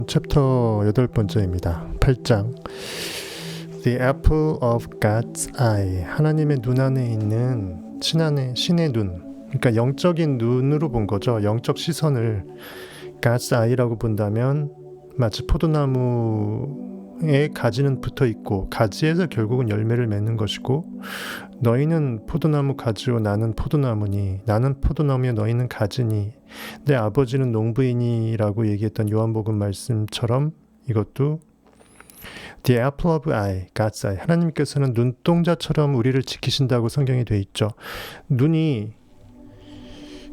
챕터 8번째입니다. 8장 The Apple of God's Eye. 하나님의 눈 안에 있는 신의 눈, 그러니까 영적인 눈으로 본 거죠. 영적 시선을 God's Eye라고 본다면 마치 포도나무에 가지는 붙어 있고 가지에서 결국은 열매를 맺는 것이고, 너희는 포도나무 가지요 나는 포도나무니, 나는 포도나무여 너희는 가지니, 내 아버지는 농부이니라고 얘기했던 요한복음 말씀처럼 이것도 The apple of eye, God's eye. 하나님께서는 눈동자처럼 우리를 지키신다고 성경이 돼 있죠. 눈이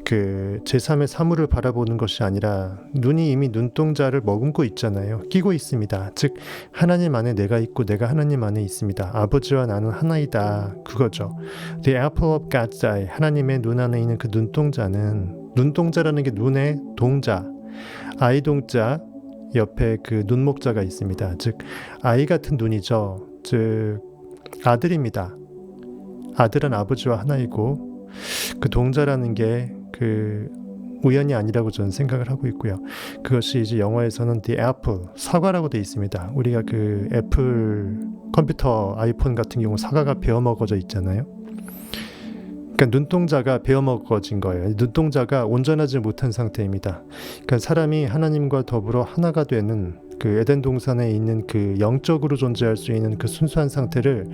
그 제3의 사물을 바라보는 것이 아니라 눈이 이미 눈동자를 머금고 있잖아요. 끼고 있습니다. 즉 하나님 안에 내가 있고 내가 하나님 안에 있습니다. 아버지와 나는 하나이다. 그거죠. The apple of God's eye. 하나님의 눈 안에 있는 그 눈동자는, 눈동자라는 게 눈의 동자, 아이 동자 옆에 그 눈목자가 있습니다. 즉 아이 같은 눈이죠. 즉 아들입니다. 아들은 아버지와 하나이고, 그 동자라는 게 그 우연이 아니라고 저는 생각을 하고 있고요. 그것이 이제 영어에서는 the apple, 사과라고 되어 있습니다. 우리가 그 애플 컴퓨터, 아이폰 같은 경우 사과가 베어먹어져 있잖아요. 그러니까 눈동자가 베어먹어진 거예요. 눈동자가 온전하지 못한 상태입니다. 그러니까 사람이 하나님과 더불어 하나가 되는 그 에덴 동산에 있는 그 영적으로 존재할 수 있는 그 순수한 상태를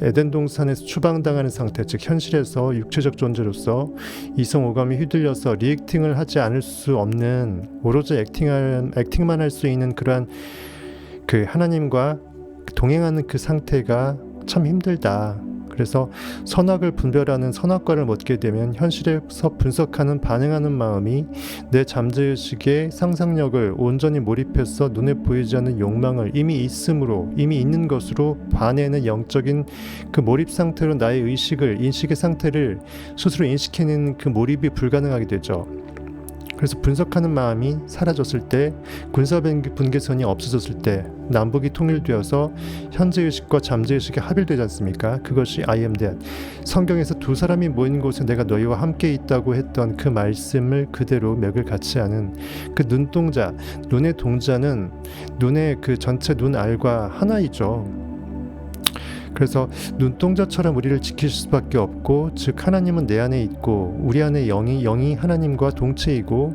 에덴 동산에서 추방당하는 상태, 즉 현실에서 육체적 존재로서 이성오감이 휘둘려서 리액팅을 하지 않을 수 없는, 오로지 액팅만 할 수 있는 그러한 그 하나님과 동행하는 그 상태가 참 힘들다. 그래서 선악을 분별하는 선악과를 먹게 되면 현실에서 분석하는, 반응하는 마음이 내 잠재의식의 상상력을 온전히 몰입해서 눈에 보이지 않는 욕망을 이미 있는 것으로 반해는 영적인 그 몰입 상태로 나의 인식의 상태를 스스로 인식해내는 그 몰입이 불가능하게 되죠. 그래서 분석하는 마음이 사라졌을 때, 군사분계선이 없어졌을 때 남북이 통일되어서 현재의식과 잠재의식이 합일되지 않습니까? 그것이 I am that. 성경에서 두 사람이 모인 곳에 내가 너희와 함께 있다고 했던 그 말씀을 그대로 맥을 같이 하는 그 눈동자, 눈의 동자는 눈의 그 전체 눈알과 하나이죠. 그래서 눈동자처럼 우리를 지키실 수밖에 없고, 즉 하나님은 내 안에 있고 우리 안에 영이 하나님과 동체이고,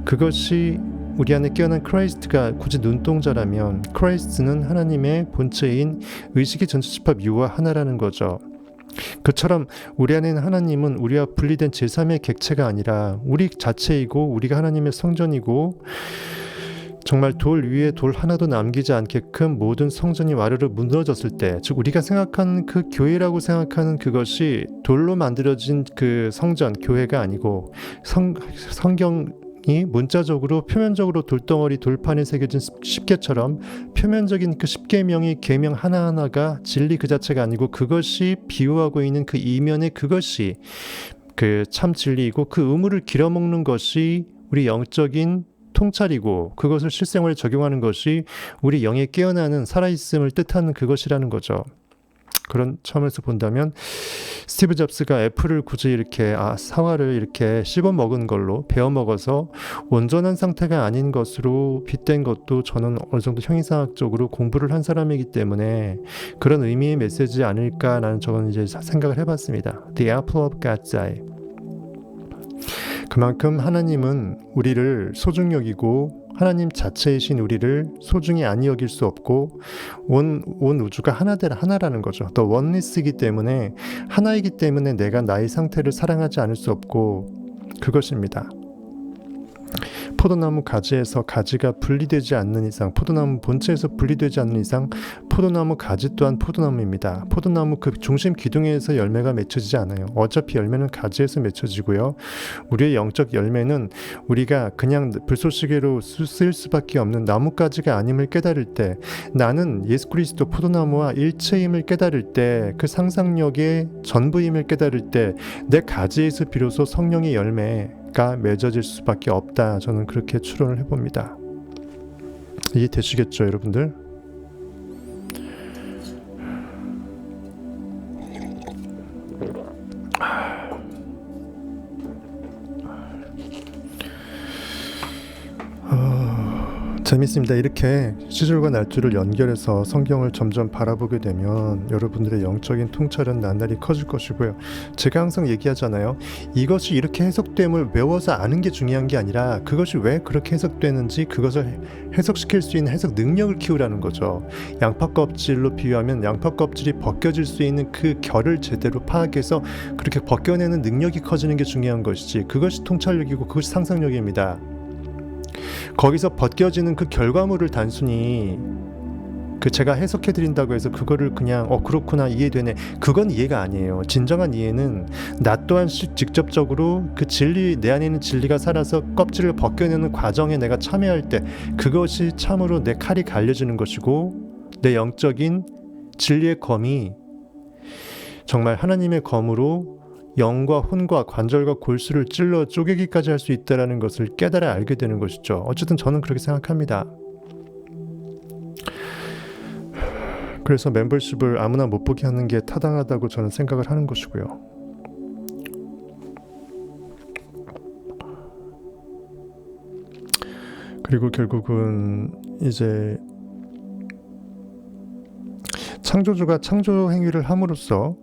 그것이 우리 안에 깨어난 크라이스트가 굳이 눈동자라면 크라이스트는 하나님의 본체인 의식의 전체 집합 유와 하나라는 거죠. 그처럼 우리 안에 있는 하나님은 우리와 분리된 제3의 객체가 아니라 우리 자체이고, 우리가 하나님의 성전이고, 정말 돌 위에 돌 하나도 남기지 않게끔 모든 성전이 와르르 무너졌을 때, 즉 우리가 생각하는 그 교회라고 생각하는 그것이 돌로 만들어진 그 성전, 교회가 아니고 성경이 문자적으로 표면적으로 돌덩어리 돌판에 새겨진 십계처럼 표면적인 그 십계명이 계명 하나하나가 진리 그 자체가 아니고, 그것이 비유하고 있는 그 이면의 그것이 그 참 진리이고, 그 의무를 길어먹는 것이 우리 영적인 통찰이고, 그것을 실생활에 적용하는 것이 우리 영에 깨어나는 살아있음을 뜻하는 그것이라는 거죠. 그런 차원에서 본다면 스티브 잡스가 애플을 굳이 이렇게 사과를 이렇게 씹어 먹은 걸로 베어 먹어서 온전한 상태가 아닌 것으로 빗댄 것도 저는 어느 정도 형이상학적으로 공부를 한 사람이기 때문에 그런 의미의 메시지 아닐까라는 저는 이제 생각을 해봤습니다. The apple of God's eye. 그만큼 하나님은 우리를 소중히 여기고, 하나님 자체이신 우리를 소중히 아니 여길 수 없고, 온 우주가 하나라는 거죠. 또 원리스이기 때문에, 하나이기 때문에 내가 나의 상태를 사랑하지 않을 수 없고, 그것입니다. 포도나무 가지에서 가지가 분리되지 않는 이상, 포도나무 본체에서 분리되지 않는 이상 포도나무 가지 또한 포도나무입니다. 포도나무 그 중심 기둥에서 열매가 맺혀지지 않아요. 어차피 열매는 가지에서 맺혀지고요. 우리의 영적 열매는 우리가 그냥 불쏘시개로 쓰일 수밖에 없는 나뭇가지가 아님을 깨달을 때, 나는 예수 그리스도 포도나무와 일체임을 깨달을 때, 그 상상력의 전부임을 깨달을 때 내 가지에서 비로소 성령의 열매가 맺어질 수밖에 없다. 저는 그렇게 추론을 해봅니다. 이해되시겠죠, 여러분들? 재밌습니다. 이렇게 시줄과 날줄을 연결해서 성경을 점점 바라보게 되면 여러분들의 영적인 통찰은 나날이 커질 것이고요. 제가 항상 얘기하잖아요. 이것이 이렇게 해석됨을 외워서 아는 게 중요한 게 아니라 그것이 왜 그렇게 해석되는지 그것을 해석시킬 수 있는 해석 능력을 키우라는 거죠. 양파 껍질로 비유하면 양파 껍질이 벗겨질 수 있는 그 결을 제대로 파악해서 그렇게 벗겨내는 능력이 커지는 게 중요한 것이지, 그것이 통찰력이고 그것이 상상력입니다. 거기서 벗겨지는 그 결과물을 단순히 제가 해석해 드린다고 해서 그거를 그냥 그렇구나, 이해되네, 그건 이해가 아니에요. 진정한 이해는 나 또한 직접적으로 그 진리, 내 안에 있는 진리가 살아서 껍질을 벗겨내는 과정에 내가 참여할 때 그것이 참으로 내 칼이 갈려지는 것이고, 내 영적인 진리의 검이 정말 하나님의 검으로 영과 혼과 관절과 골수를 찔러 쪼개기까지 할 수 있다는 것을 깨달아 알게 되는 것이죠. 어쨌든 저는 그렇게 생각합니다. 그래서 멤버십을 아무나 못 보게 하는 게 타당하다고 저는 생각을 하는 것이고요. 그리고 결국은 이제 창조주가 창조 행위를 함으로써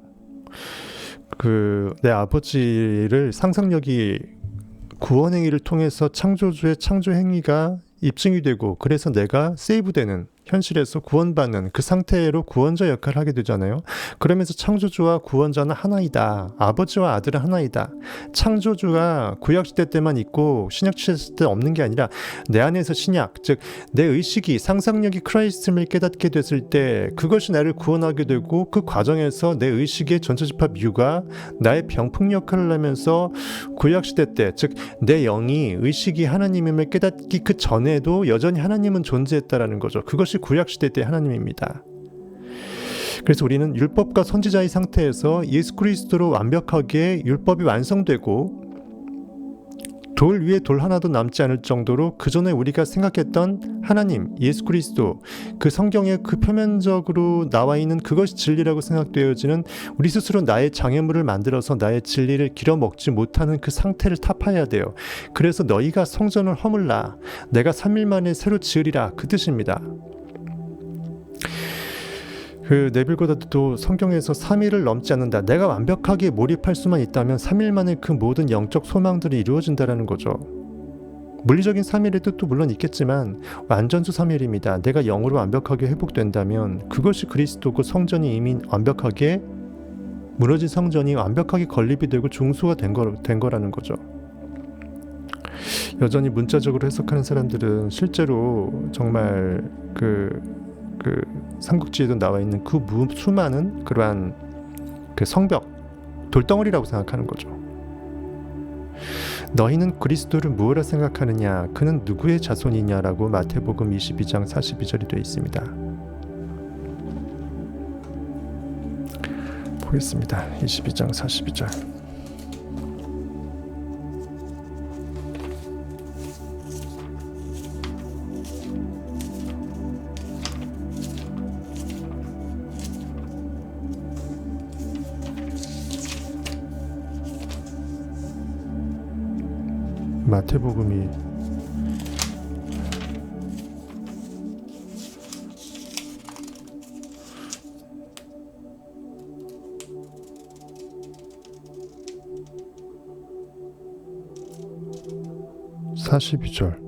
내 아버지를 상상력이 구원 행위를 통해서 창조주의 창조 행위가 입증이 되고, 그래서 내가 세이브되는, 현실에서 구원받는 그 상태로 구원자 역할을 하게 되잖아요. 그러면서 창조주와 구원자는 하나이다. 아버지와 아들은 하나이다. 창조주가 구약시대 때만 있고 신약시대 때 없는 게 아니라 내 안에서 신약, 즉 내 의식이, 상상력이 크라이스트를 깨닫게 됐을 때 그것이 나를 구원하게 되고, 그 과정에서 내 의식의 전체집합 유가 나의 병풍 역할을 하면서 구약시대 때, 즉 내 영이, 의식이 하나님임을 깨닫기 그 전에도 여전히 하나님은 존재했다라는 거죠. 그것이 구약시대 때 하나님입니다. 그래서 우리는 율법과 선지자의 상태에서 예수 그리스도로 완벽하게 율법이 완성되고 돌 위에 돌 하나도 남지 않을 정도로 그 전에 우리가 생각했던 하나님, 예수 그리스도, 그 성경에 그 표면적으로 나와 있는 그것이 진리라고 생각되어지는, 우리 스스로 나의 장애물을 만들어서 나의 진리를 길어먹지 못하는 그 상태를 타파해야 돼요. 그래서 너희가 성전을 허물라, 내가 3일 만에 새로 지으리라, 그 뜻입니다. 네빌 고다드도 성경에서 3일을 넘지 않는다, 내가 완벽하게 몰입할 수만 있다면 3일 만에 그 모든 영적 소망들이 이루어진다는 거죠. 물리적인 3일의 뜻도 물론 있겠지만 완전주 3일입니다. 내가 영으로 완벽하게 회복된다면 그것이 그리스도고, 성전이 이미 완벽하게 무너진 성전이 완벽하게 건립이 되고 중수가 된 거라는 거죠. 여전히 문자적으로 해석하는 사람들은 실제로 정말 삼국지에도 나와 있는 그 수많은 그러한 성벽, 돌덩어리라고 생각하는 거죠. 너희는 그리스도를 무엇이라 생각하느냐, 그는 누구의 자손이냐라고 마태복음 22장 42절이 되어 있습니다. 보겠습니다. 22장 42절. 마태복음이 (42절)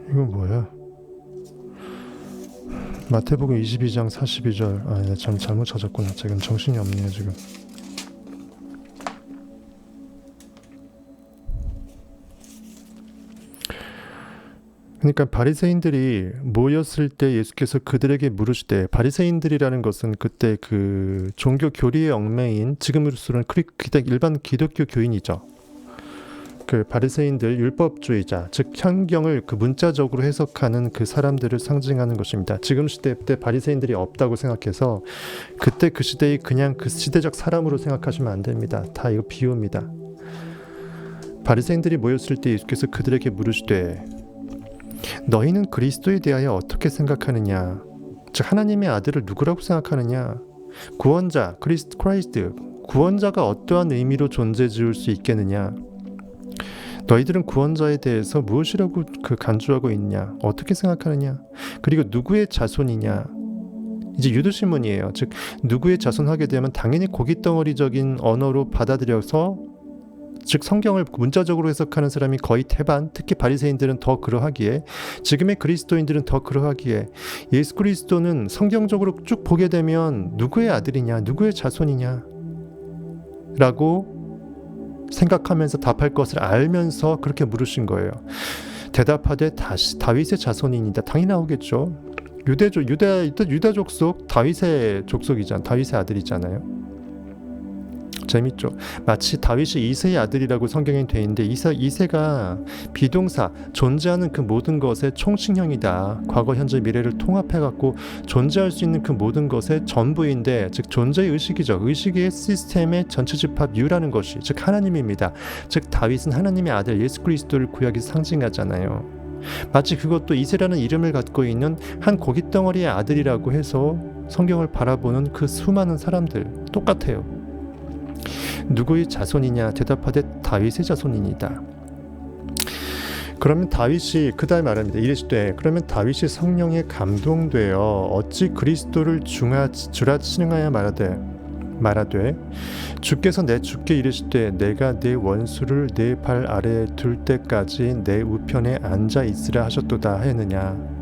이건 뭐야? 마태복음 22장 42절. 내가 잘못 찾았구나. 지금 정신이 없네요 지금. 그러니까 바리새인들이 모였을 때 예수께서 그들에게 물으시되, 바리새인들이라는 것은 그때 그 종교 교리에 얽매인, 지금으로서는 일반 기독교 교인이죠. 그 바리새인들, 율법주의자, 즉 성경을 문자적으로 해석하는 그 사람들을 상징하는 것입니다. 지금 시대 때 바리새인들이 없다고 생각해서 그때 그 시대의 그냥 그 시대적 사람으로 생각하시면 안 됩니다. 다 이거 비유입니다. 바리새인들이 모였을 때 예수께서 그들에게 물으시되, 너희는 그리스도에 대하여 어떻게 생각하느냐? 즉 하나님의 아들을 누구라고 생각하느냐? 구원자, 크라이스트, 구원자가 어떠한 의미로 존재 지을 수 있겠느냐? 너희들은 구원자에 대해서 무엇이라고 간주하고 있냐? 어떻게 생각하느냐? 그리고 누구의 자손이냐? 이제 유도신문이에요. 즉 누구의 자손하게 되면 당연히 고깃덩어리적인 언어로 받아들여서, 즉 성경을 문자적으로 해석하는 사람이 거의 태반, 특히 바리새인들은 더 그러하기에, 지금의 그리스도인들은 더 그러하기에, 예수 그리스도는 성경적으로 쭉 보게 되면 누구의 아들이냐, 누구의 자손이냐 라고 생각하면서 답할 것을 알면서 그렇게 물으신 거예요. 대답하되 다시 다윗의 자손이니다. 당연히 나오겠죠. 유다 족속, 다윗의 족속이잖아. 다윗의 아들이잖아요. 재밌죠. 마치 다윗이 이새의 아들이라고 성경에 돼 있는데, 이새가 비동사, 존재하는 그 모든 것의 총칭형이다. 과거, 현재, 미래를 통합해갖고 존재할 수 있는 그 모든 것의 전부인데, 즉 존재의 의식이죠. 의식의 시스템의 전체 집합 유라는 것이, 즉 하나님입니다. 즉 다윗은 하나님의 아들 예수 그리스도를 구약에서 상징하잖아요. 마치 그것도 이새라는 이름을 갖고 있는 한 고깃덩어리의 아들이라고 해서 성경을 바라보는 그 수많은 사람들 똑같아요. 누구의 자손이냐? 대답하되 다윗의 자손이니이다. 그러면 다윗이 그다음 말합니다. 이르시되 그러면 다윗이 성령에 감동되어 어찌 그리스도를 주라 칭하여 말하되 주께서 내 주께 이르시되 내가 내 원수를 내 발 아래에 둘 때까지 내 우편에 앉아 있으라 하셨도다 하였느냐.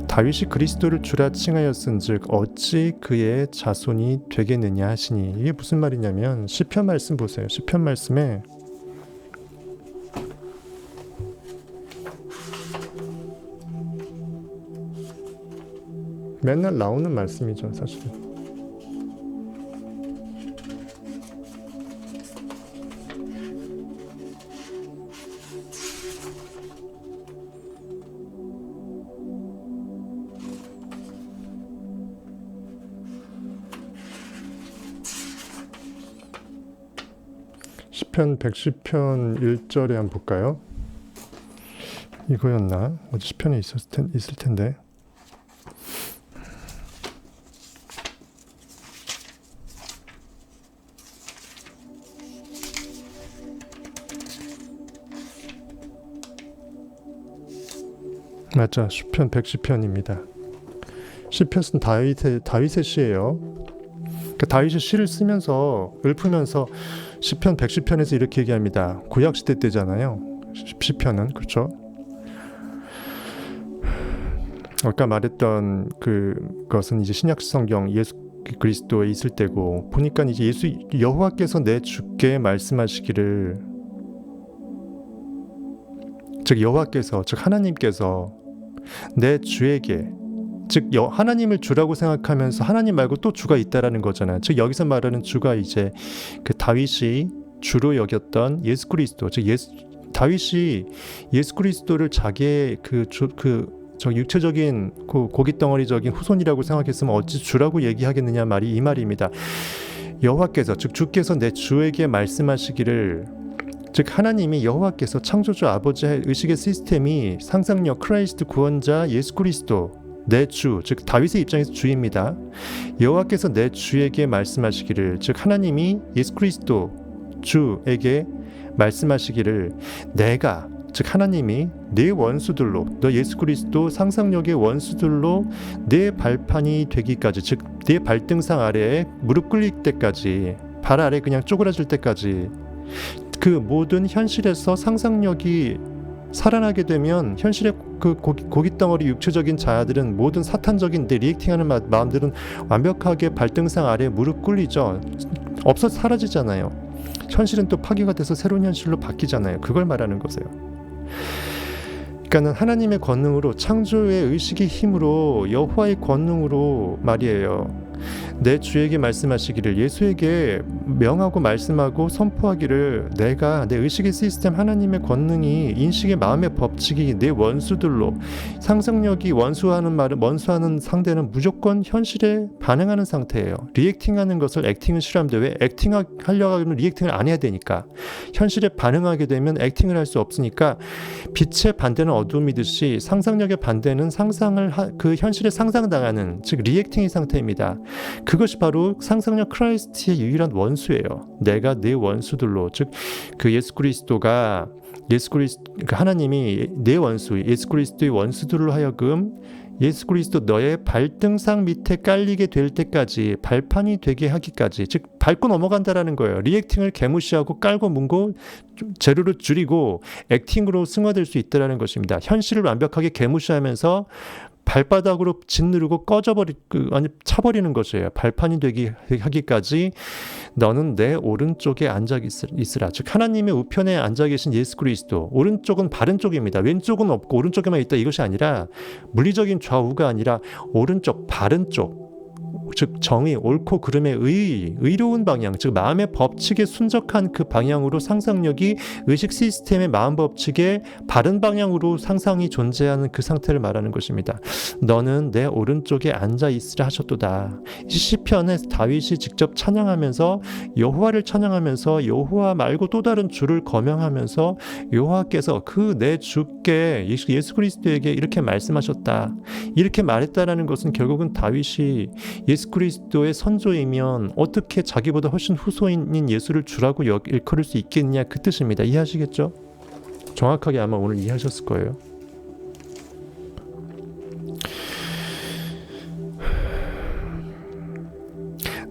다윗이 그리스도를 주라 칭하였은즉 어찌 그의 자손이 되겠느냐 하시니, 이게 무슨 말이냐면 시편 말씀 보세요. 시편 말씀에 맨날 나오는 말씀이죠, 사실은. 시편 110편 1절에 한번 볼까요? 이거였나? 어디 시편에 있을 텐데. 맞죠? 시편 110편입니다. 시편은 다윗의 시예요. 그러니까 다윗이 시를 쓰면서 읊으면서 시편 110편에서 이렇게 얘기합니다. 구약 시대 때잖아요. 시편은 그렇죠. 아까 말했던 그것은 이제 신약 성경 예수 그리스도에 있을 때고, 보니까 이제 여호와께서 내 주께 말씀하시기를, 즉 여호와께서, 즉 하나님께서 내 주에게, 즉 하나님을 주라고 생각하면서 하나님 말고 또 주가 있다라는 거잖아요. 즉 여기서 말하는 주가 이제 그 다윗이 주로 여겼던 예수 그리스도, 즉 다윗이 예수 그리스도를 자기의 육체적인 고깃덩어리적인 후손이라고 생각했으면 어찌 주라고 얘기하겠느냐 말이 이 말입니다. 여호와께서, 즉 주께서 내 주에게 말씀하시기를, 즉 하나님이 여호와께서 창조주 아버지의 의식의 시스템이 상상력, 크라이스트 구원자 예수 그리스도 내 주, 즉 다윗의 입장에서 주입니다. 여호와께서 내 주에게 말씀하시기를, 즉 하나님이 예수 그리스도 주에게 말씀하시기를, 내가, 즉 하나님이 네 원수들로, 너 예수 그리스도 상상력의 원수들로 네 발판이 되기까지, 즉 네 발등상 아래에 무릎 꿇릴 때까지, 발 아래 그냥 쪼그라질 때까지, 그 모든 현실에서 상상력이 살아나게 되면 현실의 그 고깃덩어리 육체적인 자아들은, 모든 사탄적인 내 리액팅하는 마음들은 완벽하게 발등상 아래에 무릎 꿇리죠. 없어 사라지잖아요. 현실은 또 파괴가 돼서 새로운 현실로 바뀌잖아요. 그걸 말하는 거세요. 그러니까는 하나님의 권능으로, 창조의 의식의 힘으로, 여호와의 권능으로 말이에요. 내 주에게 말씀하시기를, 예수에게 명하고 말씀하고 선포하기를, 내가 내 의식의 시스템 하나님의 권능이 인식의 마음의 법칙이 내 원수들로, 상상력이 원수하는 상대는 무조건 현실에 반응하는 상태예요. 리액팅하는 것을 액팅은 싫어하는데, 왜? 액팅하려고 하면 리액팅을 안 해야 되니까. 현실에 반응하게 되면 액팅을 할 수 없으니까, 빛의 반대는 어둠이듯이 상상력의 반대는 그 현실에 상상당하는, 즉 리액팅의 상태입니다. 그것이 바로 상상력 크라이스트의 유일한 원수예요. 내가 내 원수들로, 즉 그 하나님이 내 원수, 예수 그리스도의 원수들로 하여금 예수 그리스도 너의 발등상 밑에 깔리게 될 때까지, 발판이 되게 하기까지, 즉 밟고 넘어간다라는 거예요. 리액팅을 개무시하고 깔고 문고 재료를 줄이고 액팅으로 승화될 수 있다라는 것입니다. 현실을 완벽하게 개무시하면서 발바닥으로 짓누르고 차버리는 것이에요. 발판이 되게 하기까지 너는 내 오른쪽에 앉아 있으라. 즉 하나님의 우편에 앉아 계신 예수 그리스도, 오른쪽은 바른 쪽입니다. 왼쪽은 없고 오른쪽에만 있다, 이것이 아니라 물리적인 좌우가 아니라 오른쪽, 바른 쪽, 즉 정의, 옳고 그름의 의로운 방향, 즉 마음의 법칙에 순적한 그 방향으로 상상력이 의식 시스템의 마음 법칙에 바른 방향으로 상상이 존재하는 그 상태를 말하는 것입니다. 너는 내 오른쪽에 앉아 있으라 하셨도다. 시편에 다윗이 직접 찬양하면서, 여호와를 찬양하면서 여호와 말고 또 다른 주를 거명하면서 여호와께서 그 내 주께 예수 그리스도에게 이렇게 말씀하셨다, 이렇게 말했다라는 것은 결국은 다윗이 예수 그리스도의 선조이면 어떻게 자기보다 훨씬 후손인 예수를 주라고 일컬을 수 있겠냐, 그 뜻입니다. 이해하시겠죠? 정확하게 아마 오늘 이해하셨을 거예요.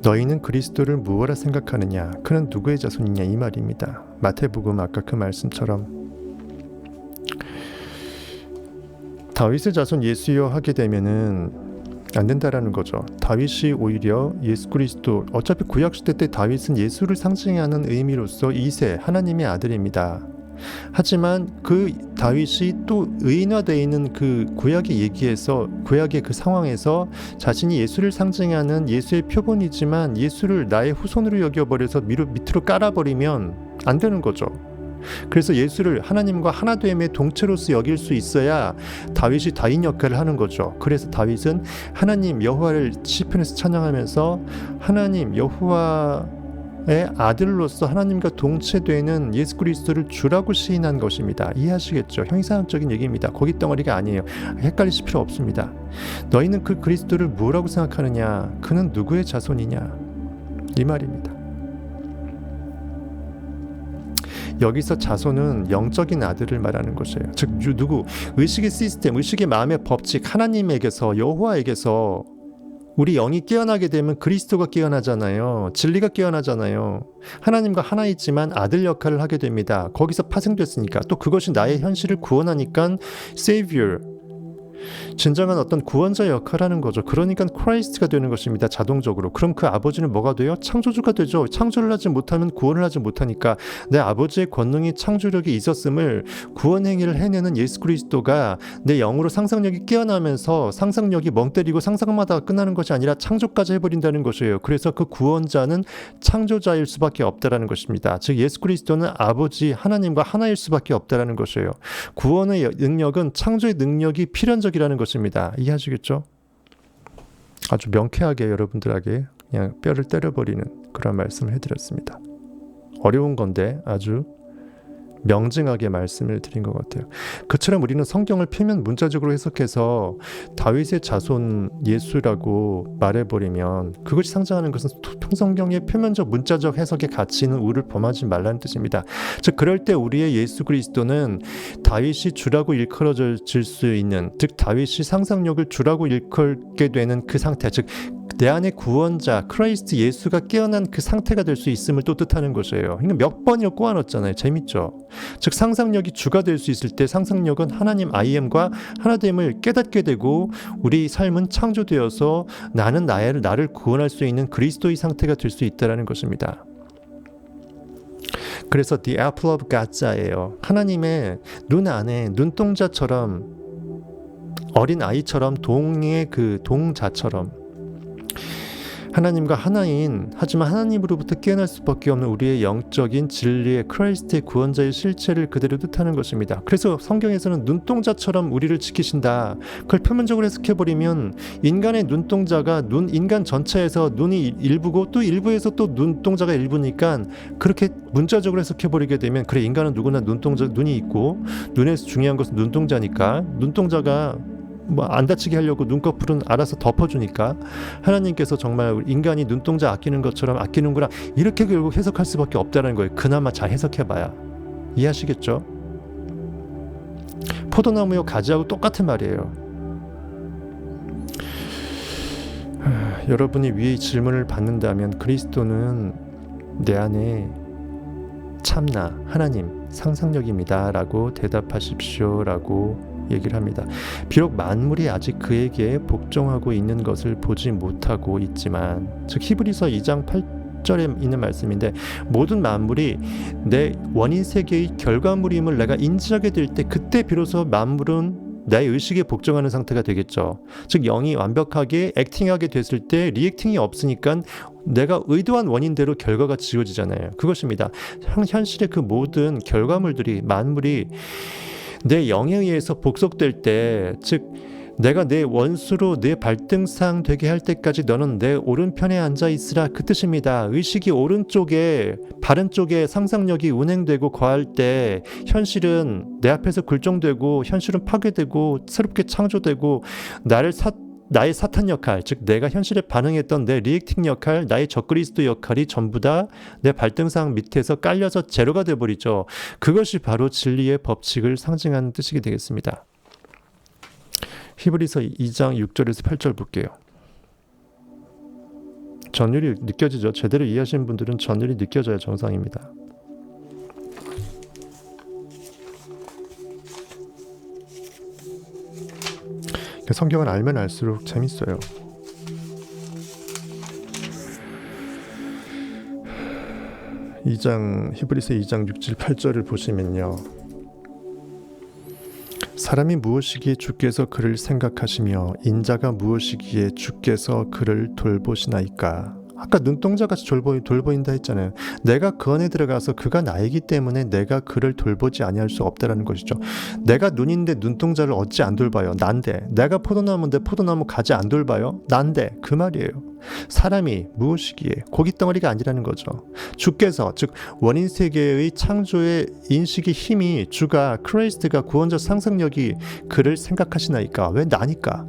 너희는 그리스도를 무엇라 생각하느냐? 그는 누구의 자손이냐? 이 말입니다. 마태복음 아까 그 말씀처럼 다윗의 자손 예수여 하게 되면은 안 된다라는 거죠. 다윗이 오히려 예수 그리스도, 어차피 구약시대 때 다윗은 예수를 상징하는 의미로서 2세 하나님의 아들입니다. 하지만 그 다윗이 또 의인화되어 있는 그 구약의 얘기에서, 구약의 그 상황에서 자신이 예수를 상징하는 예수의 표본이지만 예수를 나의 후손으로 여겨버려서 밑으로 깔아버리면 안 되는 거죠. 그래서 예수를 하나님과 하나됨의 동체로서 여길 수 있어야 다윗이 다윈 역할을 하는 거죠. 그래서 다윗은 하나님 여호와를 시편에서 찬양하면서 하나님 여호와의 아들로서 하나님과 동체되는 예수 그리스도를 주라고 시인한 것입니다. 이해하시겠죠? 형이상학적인 얘기입니다. 고기 덩어리가 아니에요. 헷갈리실 필요 없습니다. 너희는 그 그리스도를 뭐라고 생각하느냐? 그는 누구의 자손이냐? 이 말입니다. 여기서 자손은 영적인 아들을 말하는 것이에요. 즉 누구? 의식의 시스템, 의식의 마음의 법칙, 하나님에게서, 여호와에게서 우리 영이 깨어나게 되면 그리스도가 깨어나잖아요. 진리가 깨어나잖아요. 하나님과 하나이지만 아들 역할을 하게 됩니다. 거기서 파생됐으니까. 또 그것이 나의 현실을 구원하니까 Savior, 진정한 어떤 구원자 역할을 하는 거죠. 그러니까 크라이스트가 되는 것입니다. 자동적으로. 그럼 그 아버지는 뭐가 돼요? 창조주가 되죠. 창조를 하지 못하면 구원을 하지 못하니까 내 아버지의 권능이, 창조력이 있었음을 구원 행위를 해내는 예수 그리스도가 내 영으로 상상력이 깨어나면서 상상력이 멍 때리고 상상마다 끝나는 것이 아니라 창조까지 해버린다는 것이에요. 그래서 그 구원자는 창조자일 수밖에 없다라는 것입니다. 즉 예수 그리스도는 아버지 하나님과 하나일 수밖에 없다라는 것이에요. 구원의 능력은 창조의 능력이 필연적이라는 것입니다. 이해하시겠죠? 아주 명쾌하게 여러분들에게 그냥 뼈를 때려버리는 그런 말씀을 해드렸습니다. 어려운 건데 아주 명징하게 말씀을 드린 것 같아요. 그처럼 우리는 성경을 표면 문자적으로 해석해서 다윗의 자손 예수라고 말해버리면 그것이 상징하는 것은 통성경의 표면적 문자적 해석의 가치는 우를 범하지 말라는 뜻입니다. 즉 그럴 때 우리의 예수 그리스도는 다윗이 주라고 일컬어질 수 있는, 즉 다윗이 상상력을 주라고 일컬게 되는 그 상태, 즉 내 안에 구원자 크라이스트 예수가 깨어난 그 상태가 될 수 있음을 또 뜻하는 것이에요. 그러니까 몇 번이나 꼬아넣었잖아요. 재밌죠? 즉 상상력이 주가 될 수 있을 때 상상력은 하나님 I am과 하나됨을 깨닫게 되고 우리 삶은 창조되어서 나는 나를 구원할 수 있는 그리스도의 상태가 될 수 있다는 것입니다. 그래서 the apple of God's eye예요. 하나님의 눈 안에 눈동자처럼, 어린 아이처럼, 동의 그 동자처럼 하나님과 하나인, 하지만 하나님으로부터 깨어날 수밖에 없는 우리의 영적인 진리의 크라이스트의 구원자의 실체를 그대로 뜻하는 것입니다. 그래서 성경에서는 눈동자처럼 우리를 지키신다. 그걸 표면적으로 해석해버리면 인간의 눈동자가 인간 전체에서 눈이 일부고 또 일부에서 또 눈동자가 일부니까 그렇게 문자적으로 해석해버리게 되면 그래, 인간은 누구나 눈이 있고 눈에서 중요한 것은 눈동자니까 눈동자가 뭐 안 다치게 하려고 눈꺼풀은 알아서 덮어주니까 하나님께서 정말 인간이 눈동자 아끼는 것처럼 아끼는구나, 이렇게 결국 해석할 수밖에 없다는 거예요. 그나마 잘 해석해봐야 이해하시겠죠? 포도나무요 가지하고 똑같은 말이에요. 여러분이 위에 질문을 받는다면 그리스도는 내 안에 참나 하나님 상상력입니다 라고 대답하십시오 라고 얘기를 합니다. 비록 만물이 아직 그에게 복종하고 있는 것을 보지 못하고 있지만, 즉 히브리서 2장 8절에 있는 말씀인데, 모든 만물이 내 원인 세계의 결과물임을 내가 인지하게 될 때 그때 비로소 만물은 나의 의식에 복종하는 상태가 되겠죠. 즉 영이 완벽하게 액팅하게 됐을 때 리액팅이 없으니까 내가 의도한 원인대로 결과가 지어지잖아요. 그것입니다. 현실의 그 모든 결과물들이, 만물이 내 영에 의해서 복속될 때, 즉 내가 내 원수로 내 발등상 되게 할 때까지 너는 내 오른편에 앉아 있으라, 그 뜻입니다. 의식이 오른쪽에, 바른 쪽에 상상력이 운행되고 거할 때 현실은 내 앞에서 굴종되고 현실은 파괴되고 새롭게 창조되고 나의 사탄 역할, 즉 내가 현실에 반응했던 내 리액팅 역할, 나의 적그리스도 역할이 전부 다 내 발등상 밑에서 깔려서 제로가 되어버리죠. 그것이 바로 진리의 법칙을 상징하는 뜻이 되겠습니다. 히브리서 2장 6절에서 8절 볼게요. 전율이 느껴지죠? 제대로 이해하시는 분들은 전율이 느껴져야 정상입니다. 성경을 알면 알수록 재밌어요. 히브리서 2장 6절 8절을 보시면요, 사람이 무엇이기에 주께서 그를 생각하시며 인자가 무엇이기에 주께서 그를 돌보시나이까. 아까 눈동자같이 돌보인다 했잖아요. 내가 그 안에 들어가서 그가 나이기 때문에 내가 그를 돌보지 아니할 수 없다라는 것이죠. 내가 눈인데 눈동자를 어찌 안 돌봐요? 난데. 내가 포도나무인데 포도나무 가지 안 돌봐요? 난데. 그 말이에요. 사람이 무엇이기에, 고깃덩어리가 아니라는 거죠. 주께서, 즉 원인 세계의 창조의 인식의 힘이, 주가, 크라이스트가, 구원자 상상력이 그를 생각하시나이까. 왜 나니까?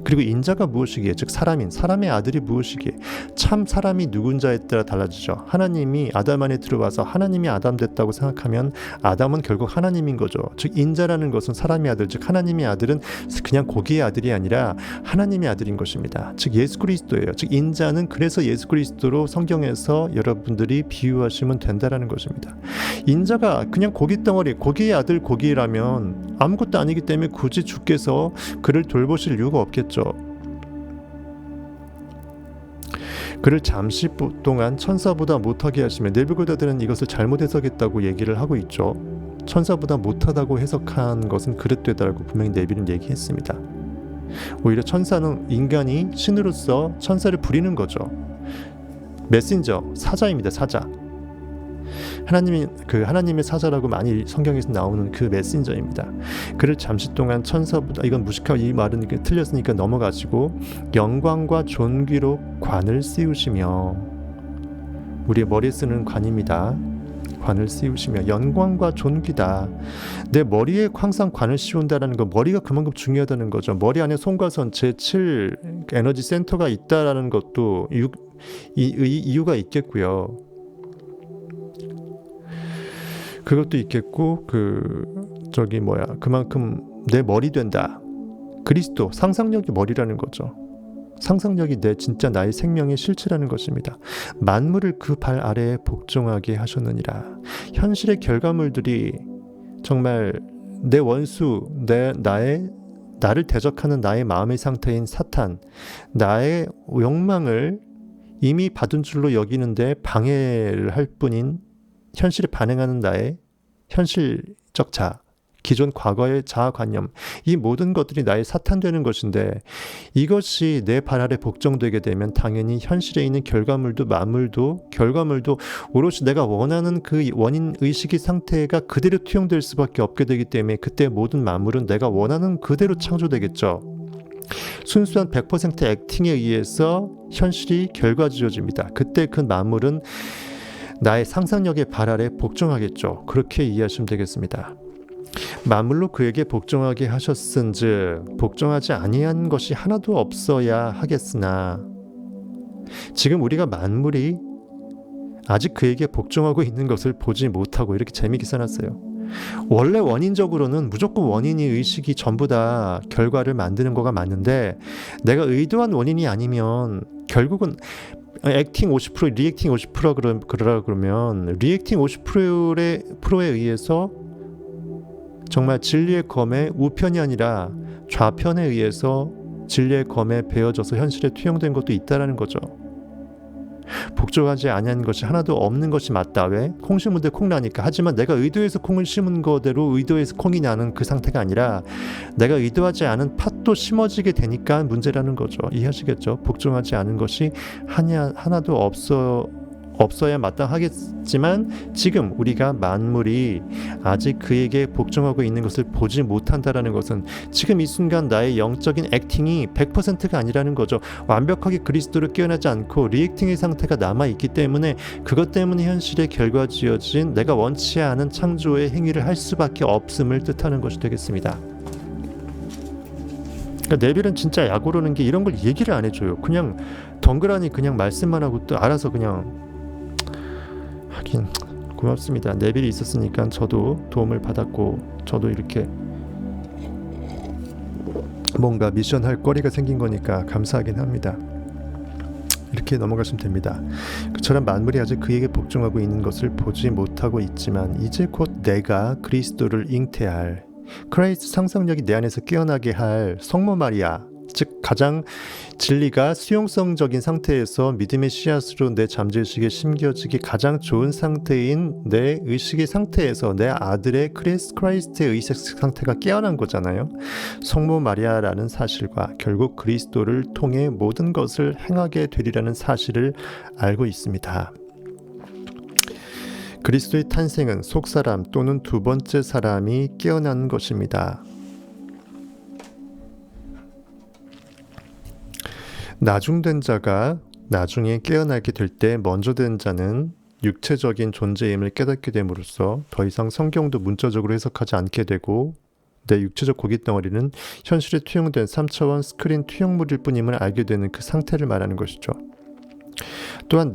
그리고 인자가 무엇이기에, 즉 사람의 아들이 무엇이기에. 참 사람이 누군자에 따라 달라지죠. 하나님이 아담 안에 들어와서 하나님이 아담 됐다고 생각하면 아담은 결국 하나님인 거죠. 즉 인자라는 것은 사람의 아들, 즉 하나님의 아들은 그냥 고기의 아들이 아니라 하나님의 아들인 것입니다. 즉 예수 그리스도예요. 즉 인자는 그래서 예수 그리스도로 성경에서 여러분들이 비유하시면 된다라는 것입니다. 인자가 그냥 고깃덩어리, 고기의 아들 고기라면 아무것도 아니기 때문에 굳이 주께서 그를 돌보실 이유가 없겠죠. 그를 잠시 동안 천사보다 못하게 하시며, 네부갓네살은 이것을 잘못 해석했다고 얘기를 하고 있죠. 천사보다 못하다고 해석한 것은 그릇되다라고 분명히 네비는 얘기했습니다. 오히려 천사는 인간이 신으로서 천사를 부리는 거죠. 메신저, 사자입니다. 사자. 하나님의 사자라고 많이 성경에서 나오는 그 메신저입니다. 그를 잠시 동안 천사보다, 이건 무식하고 이 말은 틀렸으니까 넘어가시고, 영광과 존귀로 관을 씌우시며, 우리의 머리에 쓰는 관입니다. 관을 씌우시며, 영광과 존귀다. 내 머리에 항상 관을 씌운다라는 거, 머리가 그만큼 중요하다는 거죠. 머리 안에 손과 손 제7 에너지 센터가 있다라는 것도 이유가 있겠고요. 그것도 있겠고, 그만큼 내 머리 된다. 그리스도, 상상력이 머리라는 거죠. 상상력이 진짜 나의 생명의 실체라는 것입니다. 만물을 그 발 아래에 복종하게 하셨느니라. 현실의 결과물들이 정말 내 원수, 나를 대적하는 나의 마음의 상태인 사탄, 나의 욕망을 이미 받은 줄로 여기는데 방해를 할 뿐인 현실에 반응하는 나의 현실적 기존 과거의 자아관념, 이 모든 것들이 나의 사탄되는 것인데 이것이 내 발 아래 복종되게 되면 당연히 현실에 있는 결과물도 오롯이 내가 원하는 그 원인 의식의 상태가 그대로 투영될 수밖에 없게 되기 때문에 그때 모든 만물은 내가 원하는 그대로 창조되겠죠. 순수한 100% 액팅에 의해서 현실이 결과지어집니다. 그때 그 만물은 나의 상상력의 발 아래 복종하겠죠. 그렇게 이해하시면 되겠습니다. 만물로 그에게 복종하게 하셨은즉 복종하지 아니한 것이 하나도 없어야 하겠으나 지금 우리가 만물이 아직 그에게 복종하고 있는 것을 보지 못하고 이렇게 재미있게 써놨어요. 원래 원인적으로는 무조건 원인이 의식이 전부 다 결과를 만드는 거가 맞는데 내가 의도한 원인이 아니면 결국은 액팅 50% 리액팅 50% 그러라 그러면 리액팅 50%에 의해서 정말 진리의 검에 우편이 아니라 좌편에 의해서 진리의 검에 베어져서 현실에 투영된 것도 있다라는 거죠. 복종하지 아니한 것이 하나도 없는 것이 맞다. 왜? 콩 심은 데 콩 나니까. 하지만 내가 의도해서 콩을 심은 거대로 의도해서 콩이 나는 그 상태가 아니라 내가 의도하지 않은 팥도 심어지게 되니까 문제라는 거죠. 이해하시겠죠? 복종하지 않은 것이 하나도 없어야 마땅하겠지만 지금 우리가 만물이 아직 그에게 복종하고 있는 것을 보지 못한다라는 것은 지금 이 순간 나의 영적인 액팅이 100%가 아니라는 거죠. 완벽하게 그리스도를 깨어나지 않고 리액팅의 상태가 남아있기 때문에 그것 때문에 현실의 결과지어진 내가 원치 않은 창조의 행위를 할 수밖에 없음을 뜻하는 것이 되겠습니다. 그러니까 네빌은 진짜 약오르는 게 이런 걸 얘기를 안 해줘요. 그냥 덩그라니 그냥 말씀만 하고 또 알아서 그냥 하긴 고맙습니다. 네빌이 있었으니까 저도 도움을 받았고 저도 이렇게 뭔가 미션 할 거리가 생긴 거니까 감사하긴 합니다. 이렇게 넘어가시면 됩니다. 그처럼 만물이 아직 그에게 복종하고 있는 것을 보지 못하고 있지만 이제 곧 내가 그리스도를 잉태할 크라이스트 상상력이 내 안에서 깨어나게 할 성모 마리아, 즉 가장 진리가 수용성적인 상태에서 믿음의 씨앗으로 내 잠재의식에 심겨지기 가장 좋은 상태인 내 의식의 상태에서 내 아들의 크라이스트의 의식 상태가 깨어난 거잖아요. 성모 마리아라는 사실과 결국 그리스도를 통해 모든 것을 행하게 되리라는 사실을 알고 있습니다. 그리스도의 탄생은 속사람 또는 두 번째 사람이 깨어난 것입니다. 나중된 자가 나중에 깨어나게 될 때 먼저 된 자는 육체적인 존재임을 깨닫게 됨으로써 더 이상 성경도 문자적으로 해석하지 않게 되고 내 육체적 고깃덩어리는 현실에 투영된 3차원 스크린 투영물일 뿐임을 알게 되는 그 상태를 말하는 것이죠. 또한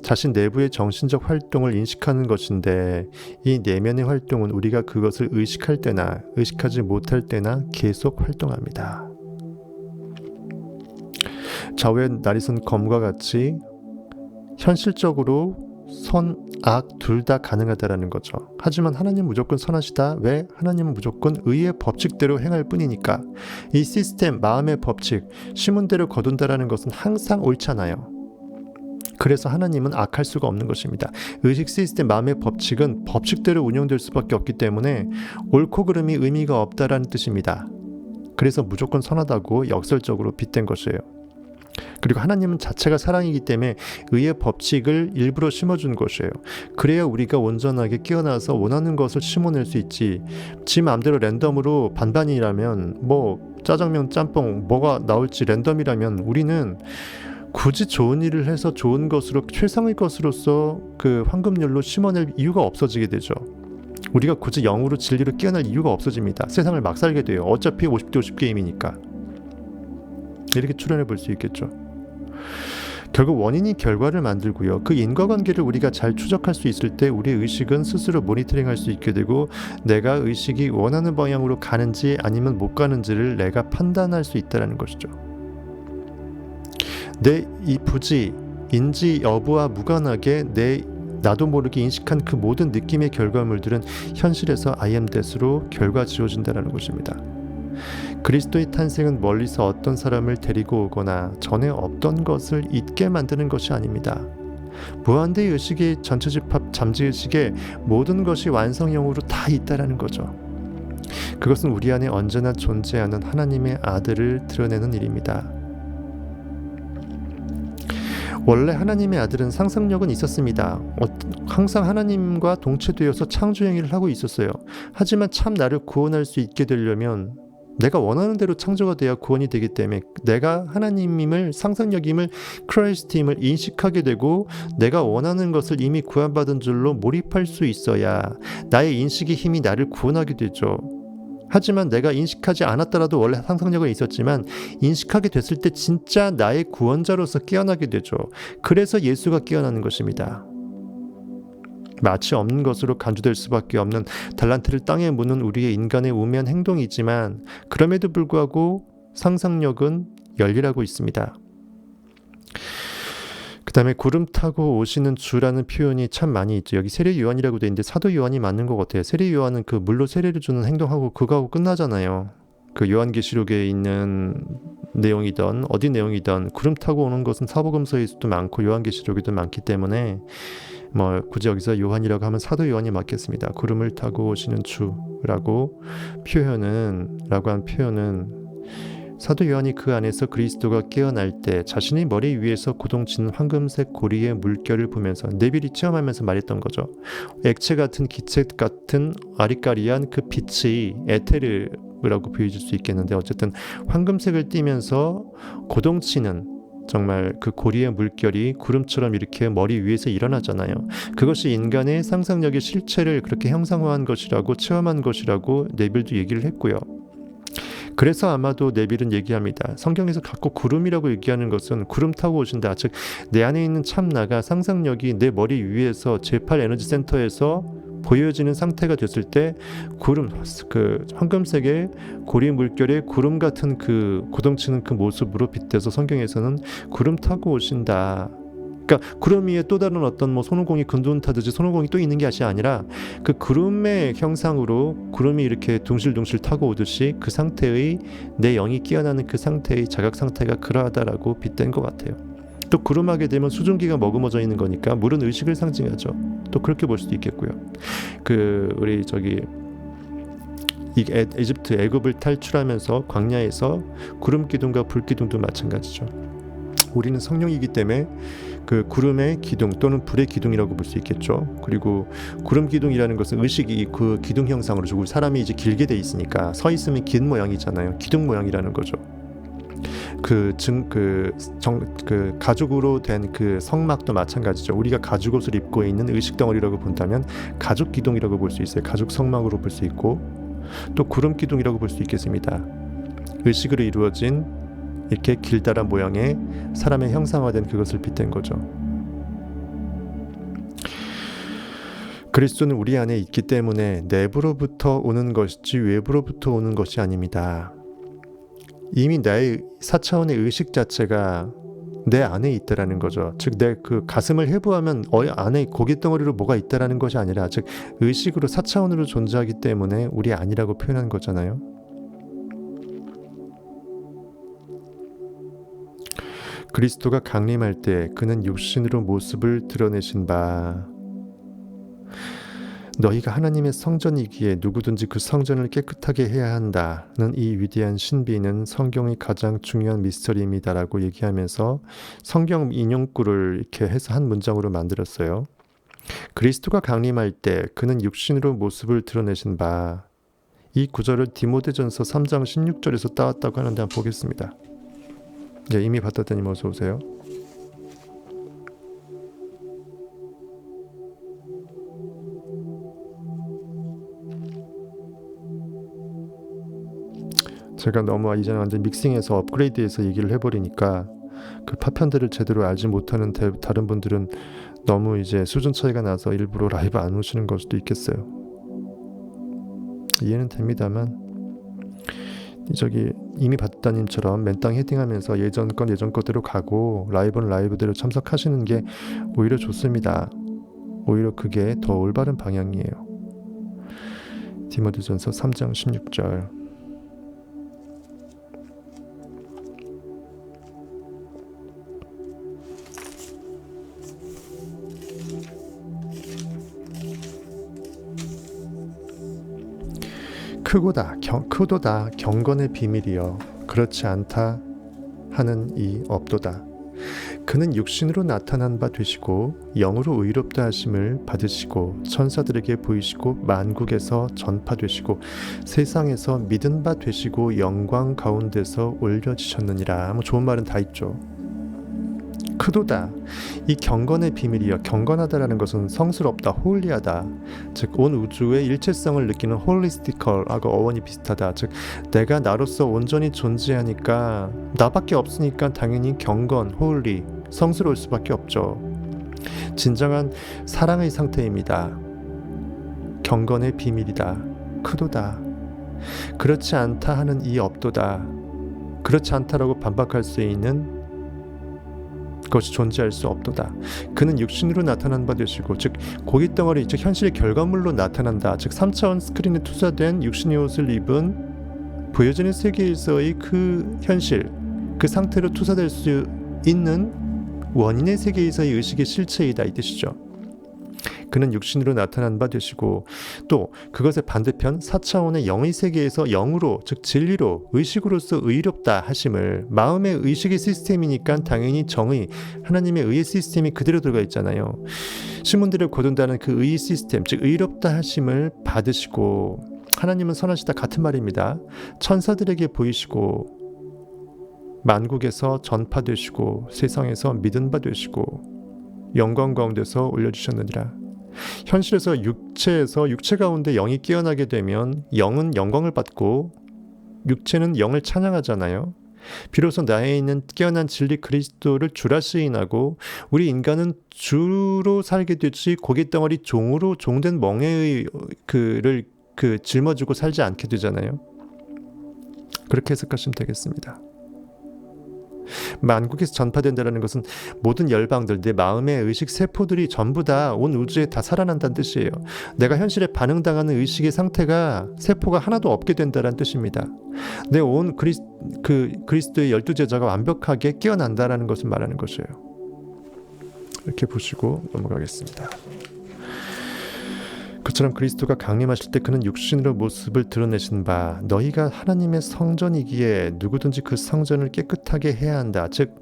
자신 내부의 정신적 활동을 인식하는 것인데 이 내면의 활동은 우리가 그것을 의식할 때나 의식하지 못할 때나 계속 활동합니다. 좌우의 날이선 검과 같이 현실적으로 선, 악 둘 다 가능하다라는 거죠. 하지만 하나님은 무조건 선하시다. 왜? 하나님은 무조건 의의 법칙대로 행할 뿐이니까. 이 시스템, 마음의 법칙, 심은 대로 거둔다라는 것은 항상 옳잖아요. 그래서 하나님은 악할 수가 없는 것입니다. 의식 시스템, 마음의 법칙은 법칙대로 운영될 수밖에 없기 때문에 옳고 그름이 의미가 없다라는 뜻입니다. 그래서 무조건 선하다고 역설적으로 빗댄 것이에요. 그리고 하나님은 자체가 사랑이기 때문에 의의 법칙을 일부러 심어준 것이에요. 그래야 우리가 온전하게 깨어나서 원하는 것을 심어낼 수 있지. 지 마음대로 랜덤으로 반반이라면 뭐 짜장면, 짬뽕 뭐가 나올지 랜덤이라면 우리는 굳이 좋은 일을 해서 좋은 것으로 최상의 것으로서 그 황금률로 심어낼 이유가 없어지게 되죠. 우리가 굳이 영으로 진리로 깨어날 이유가 없어집니다. 세상을 막 살게 돼요. 어차피 50대 50 게임이니까. 이렇게 추론해 볼 수 있겠죠. 결국 원인이 결과를 만들고요. 그 인과관계를 우리가 잘 추적할 수 있을 때 우리의 의식은 스스로 모니터링할 수 있게 되고 내가 의식이 원하는 방향으로 가는지 아니면 못 가는지를 내가 판단할 수 있다는 것이죠. 내 이 부지, 인지 여부와 무관하게 나도 모르게 인식한 그 모든 느낌의 결과물들은 현실에서 I am that으로 결과지어진다는 것입니다. 그리스도의 탄생은 멀리서 어떤 사람을 데리고 오거나 전에 없던 것을 잊게 만드는 것이 아닙니다. 무한대의 의식의 전체 집합 잠재의식에 모든 것이 완성형으로 다 있다라는 거죠. 그것은 우리 안에 언제나 존재하는 하나님의 아들을 드러내는 일입니다. 원래 하나님의 아들은 상상력은 있었습니다. 항상 하나님과 동체되어서 창조 행위를 하고 있었어요. 하지만 참 나를 구원할 수 있게 되려면 내가 원하는 대로 창조가 돼야 구원이 되기 때문에 내가 하나님임을, 상상력임을, 크라이스트임을 인식하게 되고 내가 원하는 것을 이미 구원받은 줄로 몰입할 수 있어야 나의 인식의 힘이 나를 구원하게 되죠. 하지만 내가 인식하지 않았더라도 원래 상상력은 있었지만 인식하게 됐을 때 진짜 나의 구원자로서 깨어나게 되죠. 그래서 예수가 깨어나는 것입니다. 마치 없는 것으로 간주될 수밖에 없는 달란트를 땅에 묻는 우리의 인간의 우매한 행동이지만 그럼에도 불구하고 상상력은 열일하고 있습니다. 그 다음에 구름 타고 오시는 주라는 표현이 참 많이 있죠. 여기 세례 요한이라고 돼 있는데 사도 요한이 맞는 것 같아요. 세례 요한은 그 물로 세례를 주는 행동하고 그거하고 끝나잖아요. 그 요한계시록에 있는 내용이든 어디 내용이든 구름 타고 오는 것은 사복음서에서도 많고 요한계시록에도 많기 때문에 뭐 굳이 여기서 요한이라고 하면 사도 요한이 맞겠습니다. 구름을 타고 오시는 주라고 한 표현은 사도 요한이 그 안에서 그리스도가 깨어날 때 자신의 머리 위에서 고동치는 황금색 고리의 물결을 보면서 네빌이 체험하면서 말했던 거죠. 액체 같은 기체 같은 아리까리한 그 빛이 에테르라고 보여줄 수 있겠는데 어쨌든 황금색을 띠면서 고동치는 정말 그 고리의 물결이 구름처럼 이렇게 머리 위에서 일어나잖아요. 그것이 인간의 상상력의 실체를 그렇게 형상화한 것이라고 체험한 것이라고 네빌도 얘기를 했고요. 그래서 아마도 네빌은 얘기합니다. 성경에서 갖고 구름이라고 얘기하는 것은 구름 타고 오신다. 즉 내 안에 있는 참나가 상상력이 내 머리 위에서 제8 에너지 센터에서 보여지는 상태가 됐을 때 구름, 그 황금색의 고리 물결의 구름 같은 그 고동치는 그 모습으로 빗대서 성경에서는 구름 타고 오신다. 그러니까 구름 위에 또 다른 어떤 뭐 손오공이 근두운 타듯이 손오공이 또 있는 게 아니라 그 구름의 형상으로 구름이 이렇게 둥실둥실 타고 오듯이 그 상태의 내 영이 깨어나는 그 상태의 자각 상태가 그러하다라고 빗댄 것 같아요. 또 구름하게 되면 수증기가 머금어져 있는 거니까 물은 의식을 상징하죠. 또 그렇게 볼 수도 있겠고요. 그 우리 이집트 애굽을 탈출하면서 광야에서 구름 기둥과 불 기둥도 마찬가지죠. 우리는 성령이기 때문에 그 구름의 기둥 또는 불의 기둥이라고 볼 수 있겠죠. 그리고 구름 기둥이라는 것은 의식이 그 기둥 형상으로 주고 사람이 이제 길게 돼 있으니까 서 있으면 긴 모양이잖아요. 기둥 모양이라는 거죠. 그 가죽으로 된 그 성막도 마찬가지죠. 우리가 가죽 옷을 입고 있는 의식 덩어리라고 본다면 가죽 기둥이라고 볼 수 있어요. 가죽 성막으로 볼 수 있고 또 구름 기둥이라고 볼 수 있겠습니다. 의식으로 이루어진 이렇게 길다란 모양의 사람의 형상화된 그것을 빗댄 거죠. 그리스도는 우리 안에 있기 때문에 내부로부터 오는 것이지 외부로부터 오는 것이 아닙니다. 이미 나의 4차원의 의식 자체가 내 안에 있다라는 거죠. 즉 내 그 가슴을 해부하면 안에 고깃덩어리로 뭐가 있다라는 것이 아니라 즉 의식으로 4차원으로 존재하기 때문에 우리 아니라고 표현한 거잖아요. 그리스도가 강림할 때 그는 육신으로 모습을 드러내신 바 너희가 하나님의 성전이기에 누구든지 그 성전을 깨끗하게 해야 한다는 이 위대한 신비는 성경의 가장 중요한 미스터리입니다라고 얘기하면서 성경 인용구를 이렇게 해서 한 문장으로 만들었어요. 그리스도가 강림할 때 그는 육신으로 모습을 드러내신 바 이 구절을 디모데전서 3장 16절에서 따왔다고 하는데 한번 보겠습니다. 네, 이미 봤다더니 어서 오세요. 제가 너무 이제는 완전 믹싱해서 업그레이드해서 얘기를 해버리니까 그 파편들을 제대로 알지 못하는 다른 분들은 너무 이제 수준 차이가 나서 일부러 라이브 안 오시는 걸 수도 있겠어요. 이해는 됩니다만 이미 봤다님처럼 맨땅 헤딩하면서 예전 거대로 가고 라이브는 라이브대로 참석하시는 게 오히려 좋습니다. 오히려 그게 더 올바른 방향이에요. 디모데전서 3장 16절 크도다 경건의 비밀이여 그렇지 않다 하는 이 업도다. 그는 육신으로 나타난 바 되시고 영으로 의롭다 하심을 받으시고 천사들에게 보이시고 만국에서 전파되시고 세상에서 믿은 바 되시고 영광 가운데서 올려지셨느니라. 뭐 좋은 말은 다 있죠. 크도다. 이 경건의 비밀이여. 경건하다라는 것은 성스럽다, 홀리하다. 즉 온 우주의 일체성을 느끼는 홀리스티컬하고 어원이 비슷하다. 즉 내가 나로서 온전히 존재하니까 나밖에 없으니까 당연히 경건, 홀리, 성스러울 수밖에 없죠. 진정한 사랑의 상태입니다. 경건의 비밀이다. 크도다. 그렇지 않다 하는 이 업도다. 그렇지 않다라고 반박할 수 있는 그것이 존재할 수 없도다. 그는 육신으로 나타난 바 되시고 즉 고깃덩어리 즉 현실의 결과물로 나타난다. 즉 3차원 스크린에 투사된 육신의 옷을 입은 보여지는 세계에서의 그 현실 그 상태로 투사될 수 있는 원인의 세계에서의 의식의 실체이다 이 뜻이죠. 그는 육신으로 나타난 바 되시고 또 그것의 반대편 4차원의 영의 세계에서 영으로 즉 진리로 의식으로서 의롭다 하심을 마음의 의식의 시스템이니까 당연히 정의 하나님의 의의 시스템이 그대로 들어가 있잖아요. 신문들을 거둔다는 그 의의 시스템 즉 의롭다 하심을 받으시고 하나님은 선하시다 같은 말입니다. 천사들에게 보이시고 만국에서 전파되시고 세상에서 믿은 바 되시고 영광 가운데서 올려주셨느니라. 현실에서 육체 가운데 영이 깨어나게 되면 영은 영광을 받고 육체는 영을 찬양하잖아요. 비로소 나에 있는 깨어난 진리 그리스도를 주라 시인하고 우리 인간은 주로 살게 되지 고깃덩어리 종으로 종된 멍에의 그를 짊어지고 살지 않게 되잖아요. 그렇게 해석하시면 되겠습니다. 만국에서 전파된다는 것은 모든 열방들 내 마음의 의식 세포들이 전부 다 온 우주에 다 살아난다는 뜻이에요. 내가 현실에 반응당하는 의식의 상태가 세포가 하나도 없게 된다는 뜻입니다. 내 온 그리스도의 12제자가 완벽하게 깨어난다는 것을 말하는 것이에요. 이렇게 보시고 넘어가겠습니다. 그처럼 그리스도가 강림하실 때 그는 육신으로 모습을 드러내신 바 너희가 하나님의 성전이기에 누구든지 그 성전을 깨끗하게 해야 한다. 즉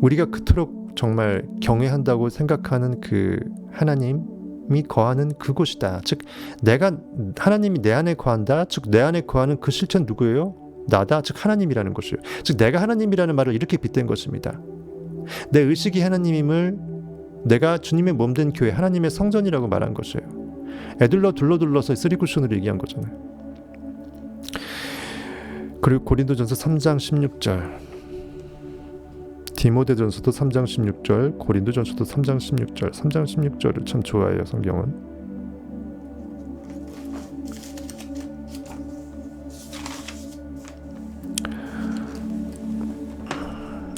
우리가 그토록 정말 경외한다고 생각하는 그 하나님이 거하는 그곳이다. 즉 하나님이 내 안에 거한다. 즉 내 안에 거하는 그 실체는 누구예요? 나다. 즉 하나님이라는 것이에요. 즉 내가 하나님이라는 말을 이렇게 빗댄 것입니다. 내 의식이 하나님임을 내가 주님의 몸된 교회 하나님의 성전이라고 말한 것이에요. 애들러 둘러서 쓰리쿠션으로 얘기한 거잖아요. 그리고 고린도전서 3장 16절 디모데전서도 3장 16절 고린도전서도 3장 16절 3장 16절을 참 좋아해요. 성경은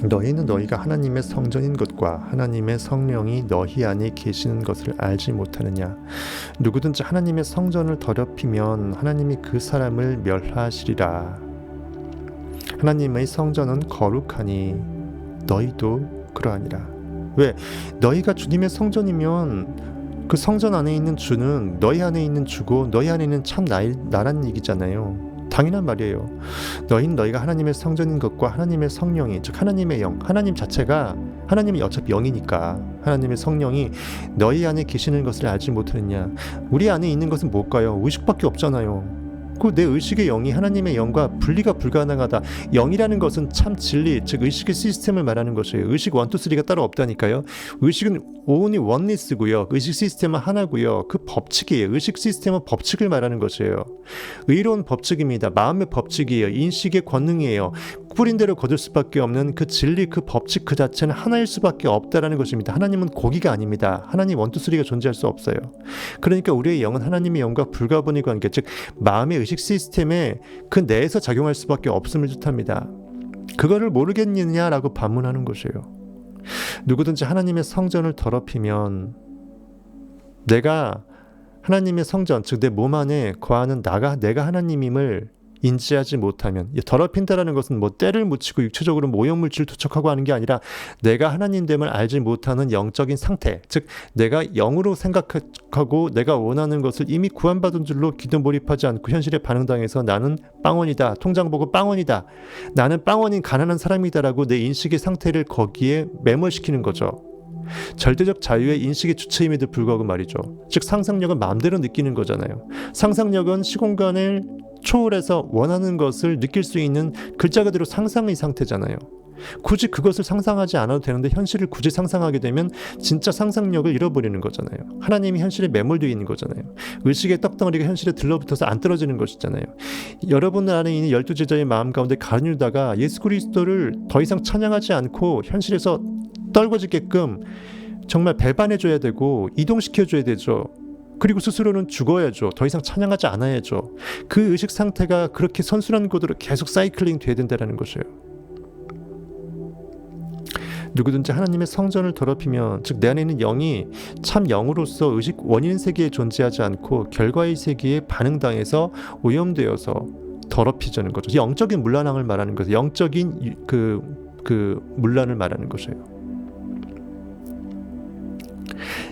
너희는 너희가 하나님의 성전인 것과 하나님의 성령이 너희 안에 계시는 것을 알지 못하느냐. 누구든지 하나님의 성전을 더럽히면 하나님이 그 사람을 멸하시리라. 하나님의 성전은 거룩하니 너희도 그러하니라. 왜? 너희가 주님의 성전이면 그 성전 안에 있는 주는 너희 안에 있는 주고 너희 안에 있는 참 나란 얘기잖아요. 당연한 말이에요. 너희가 하나님의 성전인 것과 하나님의 성령이 즉 하나님의 영 하나님 자체가 하나님이 어차피 영이니까 하나님의 성령이 너희 안에 계시는 것을 알지 못하느냐. 우리 안에 있는 것은 뭘까요? 의식밖에 없잖아요. 그 내 의식의 영이 하나님의 영과 분리가 불가능하다. 영이라는 것은 참 진리 즉 의식의 시스템을 말하는 것이에요. 의식 1, 2, 3가 따로 없다니까요. 의식은 only oneness고요. 의식 시스템은 하나고요. 그 법칙이에요. 의식 시스템은 법칙을 말하는 것이에요. 의로운 법칙입니다. 마음의 법칙이에요. 인식의 권능이에요. 뿌린 대로 거둘 수밖에 없는 그 진리 그 법칙 그 자체는 하나일 수밖에 없다라는 것입니다. 하나님은 고기가 아닙니다. 하나님 1, 2, 3가 존재할 수 없어요. 그러니까 우리의 영은 하나님의 영과 불가분의 관계 즉 마음의 의식 시스템에 그 내에서 작용할 수밖에 없음을 뜻합니다. 그거를 모르겠느냐라고 반문하는 것이에요. 누구든지 하나님의 성전을 더럽히면 내가 하나님의 성전 즉 내 몸 안에 거하는 내가 하나님임을 인지하지 못하면, 더럽힌다라는 것은 뭐 때를 묻히고 육체적으로 뭐 오염물질을 투척하고 하는 게 아니라 내가 하나님됨을 알지 못하는 영적인 상태, 즉 내가 영으로 생각하고 내가 원하는 것을 이미 구원받은 줄로 기도 몰입하지 않고 현실에 반응당해서 나는 빵원이다, 통장 보고 빵원이다, 나는 빵원인 가난한 사람이다라고 내 인식의 상태를 거기에 매몰시키는 거죠. 절대적 자유의 인식의 주체임에도 불구하고 말이죠. 즉 상상력은 마음대로 느끼는 거잖아요. 상상력은 시공간을 초월해서 원하는 것을 느낄 수 있는 글자 그대로 상상의 상태잖아요. 굳이 그것을 상상하지 않아도 되는데 현실을 굳이 상상하게 되면 진짜 상상력을 잃어버리는 거잖아요. 하나님이 현실에 매몰되어 있는 거잖아요. 의식의 떡덩어리가 현실에 들러붙어서 안 떨어지는 것이잖아요. 여러분 안에 있는 12제자의 마음 가운데 가룟 유다가 예수 그리스도를 더 이상 찬양하지 않고 현실에서 떨궈지게끔 정말 배반해줘야 되고 이동시켜줘야 되죠. 그리고 스스로는 죽어야죠. 더 이상 찬양하지 않아야죠. 그 의식 상태가 그렇게 선순환 구도로 계속 사이클링 돼야 된다는 것이에요. 누구든지 하나님의 성전을 더럽히면, 즉 내 안에 있는 영이 참 영으로서 의식 원인 세계에 존재하지 않고 결과의 세계에 반응당해서 오염되어서 더럽히자는 거죠. 영적인 문란함을 말하는 거죠. 영적인 그 문란을 말하는 것이에요.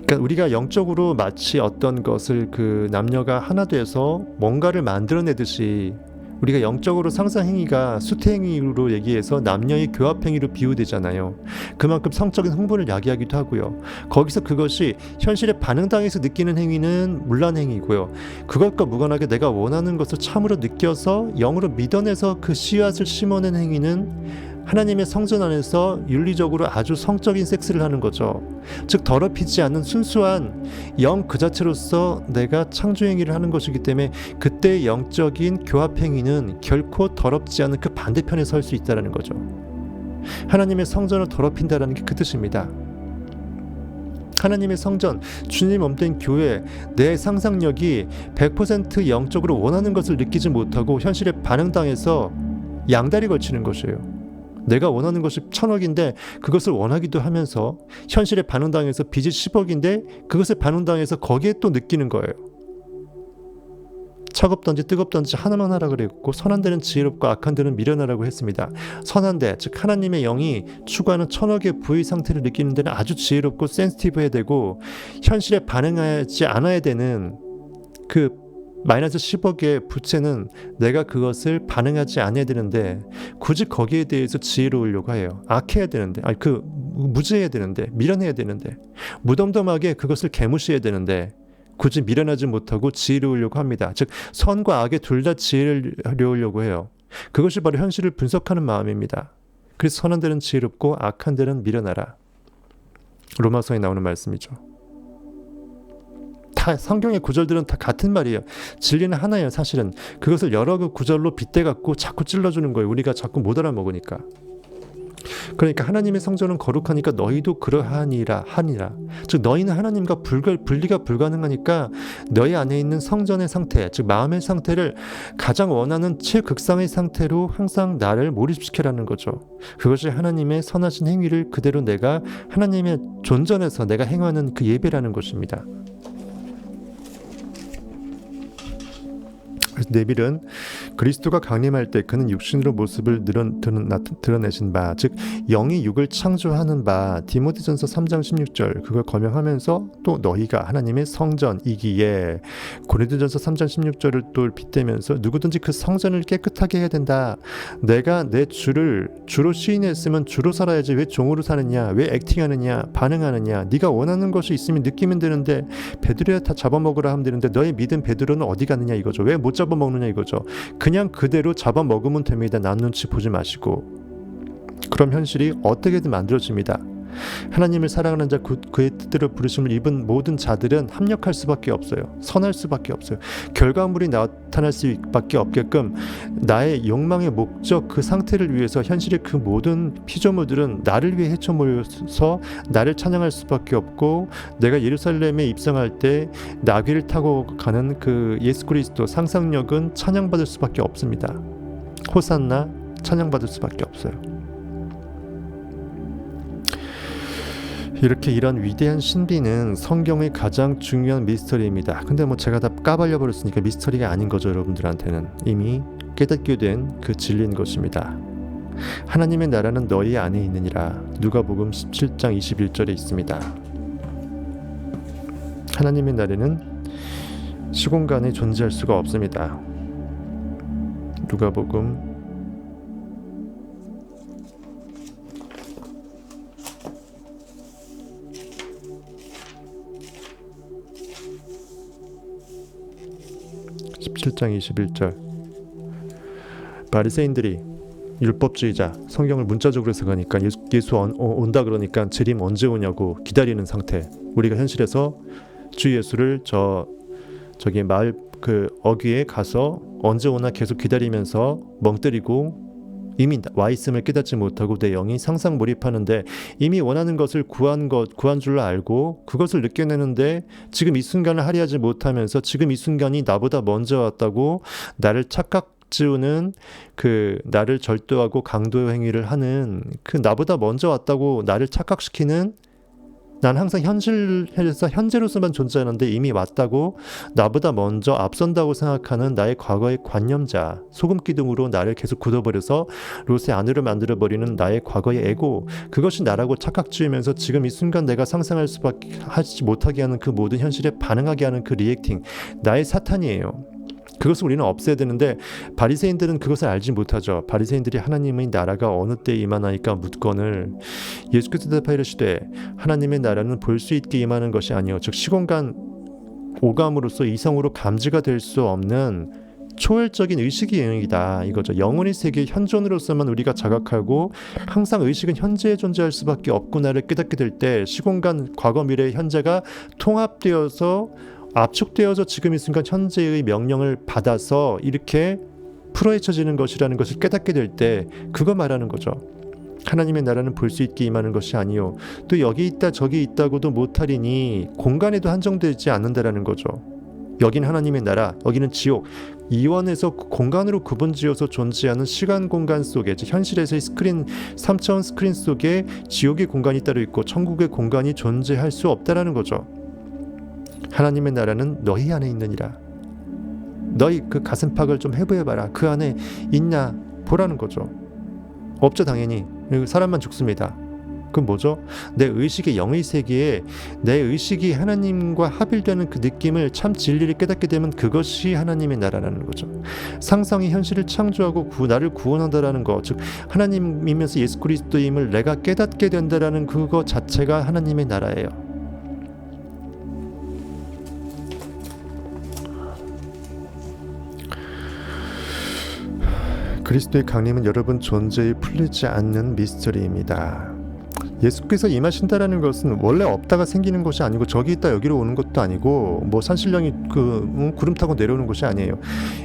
그러니까 우리가 영적으로 마치 어떤 것을 그 남녀가 하나 돼서 뭔가를 만들어내듯이 우리가 영적으로 상상행위가 수태행위로 얘기해서 남녀의 교합행위로 비유되잖아요. 그만큼 성적인 흥분을 야기하기도 하고요. 거기서 그것이 현실에 반응당해서 느끼는 행위는 문란행위고요. 그것과 무관하게 내가 원하는 것을 참으로 느껴서 영으로 믿어내서 그 씨앗을 심어낸 행위는 하나님의 성전 안에서 윤리적으로 아주 성적인 섹스를 하는 거죠. 즉 더럽히지 않는 순수한 영 그 자체로서 내가 창조행위를 하는 것이기 때문에 그때의 영적인 교합행위는 결코 더럽지 않은 그 반대편에 설 수 있다는 거죠. 하나님의 성전을 더럽힌다는 게 그 뜻입니다. 하나님의 성전, 주님 몸된 교회, 내 상상력이 100% 영적으로 원하는 것을 느끼지 못하고 현실에 반응당해서 양다리 걸치는 것이에요. 내가 원하는 것이 1000억인데 그것을 원하기도 하면서 현실에 반응당해서 빚이 10억인데 그것을 반응당해서 거기에 또 느끼는 거예요. 차갑던지 뜨겁던지 하나만 하라 그랬고 선한 데는 지혜롭고 악한 데는 미련하라고 했습니다. 선한 데, 즉 하나님의 영이 추구하는 1000억의 부의 상태를 느끼는 데는 아주 지혜롭고 센시티브해야 되고 현실에 반응하지 않아야 되는 그 마이너스 10억의 부채는 내가 그것을 반응하지 않아야 되는데 굳이 거기에 대해서 지혜로우려고 해요. 악해야 되는데, 무지해야 되는데, 미련해야 되는데, 무덤덤하게 그것을 개무시해야 되는데 굳이 미련하지 못하고 지혜로우려고 합니다. 즉 선과 악의 둘 다 지혜로우려고 해요. 그것이 바로 현실을 분석하는 마음입니다. 그래서 선한 데는 지혜롭고 악한 데는 미련하라. 로마서에 나오는 말씀이죠. 다 성경의 구절들은 다 같은 말이에요. 진리는 하나예요. 사실은 그것을 여러 그 구절로 빗대갖고 자꾸 찔러주는 거예요. 우리가 자꾸 못 알아먹으니까. 그러니까 하나님의 성전은 거룩하니까 너희도 그러하니라 하니라. 즉 너희는 하나님과 분리가 불가능하니까 너희 안에 있는 성전의 상태, 즉 마음의 상태를 가장 원하는 최극상의 상태로 항상 나를 몰입시키라는 거죠. 그것이 하나님의 선하신 행위를 그대로 내가 하나님의 존전에서 내가 행하는 그 예배라는 것입니다. 네빌은 그리스도가 강림할 때 그는 육신으로 모습을 드러내신 바, 즉 영이 육을 창조하는 바, 디모데전서 3장 16절 그걸 거명하면서 또 너희가 하나님의 성전이기에 고린도전서 3장 16절을 또 빗대면서 누구든지 그 성전을 깨끗하게 해야 된다. 내가 내 주를 주로 시인했으면 주로 살아야지 왜 종으로 사느냐, 왜 액팅하느냐, 반응하느냐. 네가 원하는 것이 있으면 느끼면 되는데 베드로야 다 잡아먹으라 하면 되는데 너의 믿음 베드로는 어디 갔느냐 이거죠. 왜 못 잡아먹느냐 이거죠. 그냥 그대로 잡아먹으면 됩니다. 남 눈치 보지 마시고. 그럼 현실이 어떻게든 만들어집니다. 하나님을 사랑하는 자 그의 뜻대로 부르심을 입은 모든 자들은 합력할 수밖에 없어요. 선할 수밖에 없어요. 결과물이 나타날 수밖에 없게끔 나의 욕망의 목적 그 상태를 위해서 현실의 그 모든 피조물들은 나를 위해 헤쳐 모여서 나를 찬양할 수밖에 없고 내가 예루살렘에 입성할 때 나귀를 타고 가는 그 예수 그리스도 상상력은 찬양받을 수밖에 없습니다. 호산나 찬양받을 수밖에 없어요. 이렇게 이런 위대한 신비는 성경의 가장 중요한 미스터리입니다. 근데 뭐 제가 다 까발려 버렸으니까 미스터리가 아닌 거죠. 여러분들한테는 이미 깨닫게 된 그 진리인 것입니다. 하나님의 나라는 너희 안에 있느니라. 누가복음 17장 21절에 있습니다. 하나님의 나라는 시공간에 존재할 수가 없습니다. 누가복음 17장 21절. 바리새인들이 율법주의자, 성경을 문자적으로 해석하니까 예수 온다 그러니까 재림 언제 오냐고 기다리는 상태. 우리가 현실에서 주 예수를 저기 마을 그 어귀에 가서 언제 오나 계속 기다리면서 멍 때리고 이미 와 있음을 깨닫지 못하고 내 영이 상상 몰입하는데 이미 원하는 것을 구한 줄로 알고 그것을 느껴내는데 지금 이 순간을 할애하지 못하면서 지금 이 순간이 나보다 먼저 왔다고 나를 착각지우는 그 나를 절도하고 강도 행위를 하는 그 나보다 먼저 왔다고 나를 착각시키는 난 항상 현실에서 현재로서만 존재하는데 이미 왔다고 나보다 먼저 앞선다고 생각하는 나의 과거의 관념자, 소금기둥으로 나를 계속 굳어버려서 롯의 안으로 만들어버리는 나의 과거의 에고, 그것이 나라고 착각지으면서 지금 이 순간 내가 상상할 수밖에 하지 못하게 하는 그 모든 현실에 반응하게 하는 그 리액팅, 나의 사탄이에요. 그것을 우리는 없애야 되는데 바리새인들은 그것을 알지 못하죠. 바리새인들이 하나님의 나라가 어느 때에 임하나이까 묻거늘 예수께서 대답하이르시되 하나님의 나라는 볼 수 있게 임하는 것이 아니요 즉 시공간 오감으로서 이성으로 감지가 될 수 없는 초월적인 의식의 영역이다 이거죠. 영혼의 세계 현존으로서만 우리가 자각하고 항상 의식은 현재에 존재할 수밖에 없구나를 깨닫게 될 때 시공간 과거 미래 현재가 통합되어서 압축되어서 지금 이 순간 현재의 명령을 받아서 이렇게 풀어헤쳐지는 것이라는 것을 깨닫게 될 때 그거 말하는 거죠. 하나님의 나라는 볼 수 있게 임하는 것이 아니요 또 여기 있다 저기 있다고도 못하리니 공간에도 한정되지 않는다라는 거죠. 여긴 하나님의 나라, 여기는 지옥. 이원에서 공간으로 구분지어서 존재하는 시간 공간 속에 현실에서의 스크린 3차원 스크린 속에 지옥의 공간이 따로 있고 천국의 공간이 존재할 수 없다라는 거죠. 하나님의 나라는 너희 안에 있느니라. 너희 그 가슴팍을 좀 해부해봐라. 그 안에 있냐 보라는 거죠. 없죠 당연히. 사람만 죽습니다. 그건 뭐죠? 내 의식의 영의 세계에 내 의식이 하나님과 합일되는 그 느낌을 참 진리를 깨닫게 되면 그것이 하나님의 나라라는 거죠. 상상이 현실을 창조하고 나를 구원한다라는 것, 즉 하나님이면서 예수 그리스도임을 내가 깨닫게 된다라는 그거 자체가 하나님의 나라예요. 그리스도의 강림은 여러분 존재에 풀리지 않는 미스터리입니다. 예수께서 임하신다라는 것은 원래 없다가 생기는 것이 아니고 저기 있다 여기로 오는 것도 아니고 뭐 산신령이 구름 타고 내려오는 것이 아니에요.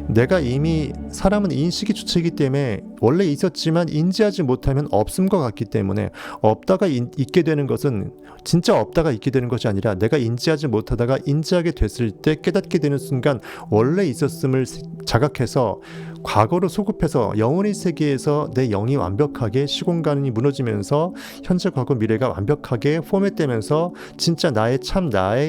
내가 이미 사람은 인식이 주체이기 때문에 원래 있었지만 인지하지 못하면 없음과 같기 때문에 없다가 있게 되는 것은 진짜 없다가 있게 되는 것이 아니라 내가 인지하지 못하다가 인지하게 됐을 때 깨닫게 되는 순간 원래 있었음을 자각해서 과거로 소급해서 영혼의 세계에서 내 영이 완벽하게 시공간이 무너지면서 현재 과거 미래가 완벽하게 포맷되면서 진짜 나의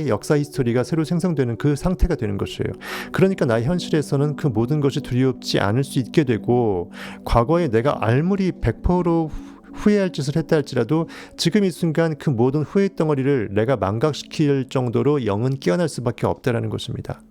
역사 히스토리가 새로 생성되는 그 상태가 되는 것이에요. 그러니까 나의 현실에서는 그 모든 것이 두렵지 않을 수 있게 되고 과거에 내가 알무리 100% 후회할 짓을 했다 할지라도 지금 이 순간 그 모든 후회 덩어리를 내가 망각시킬 정도로 영은 깨어날 수밖에 없다라는 것입니다.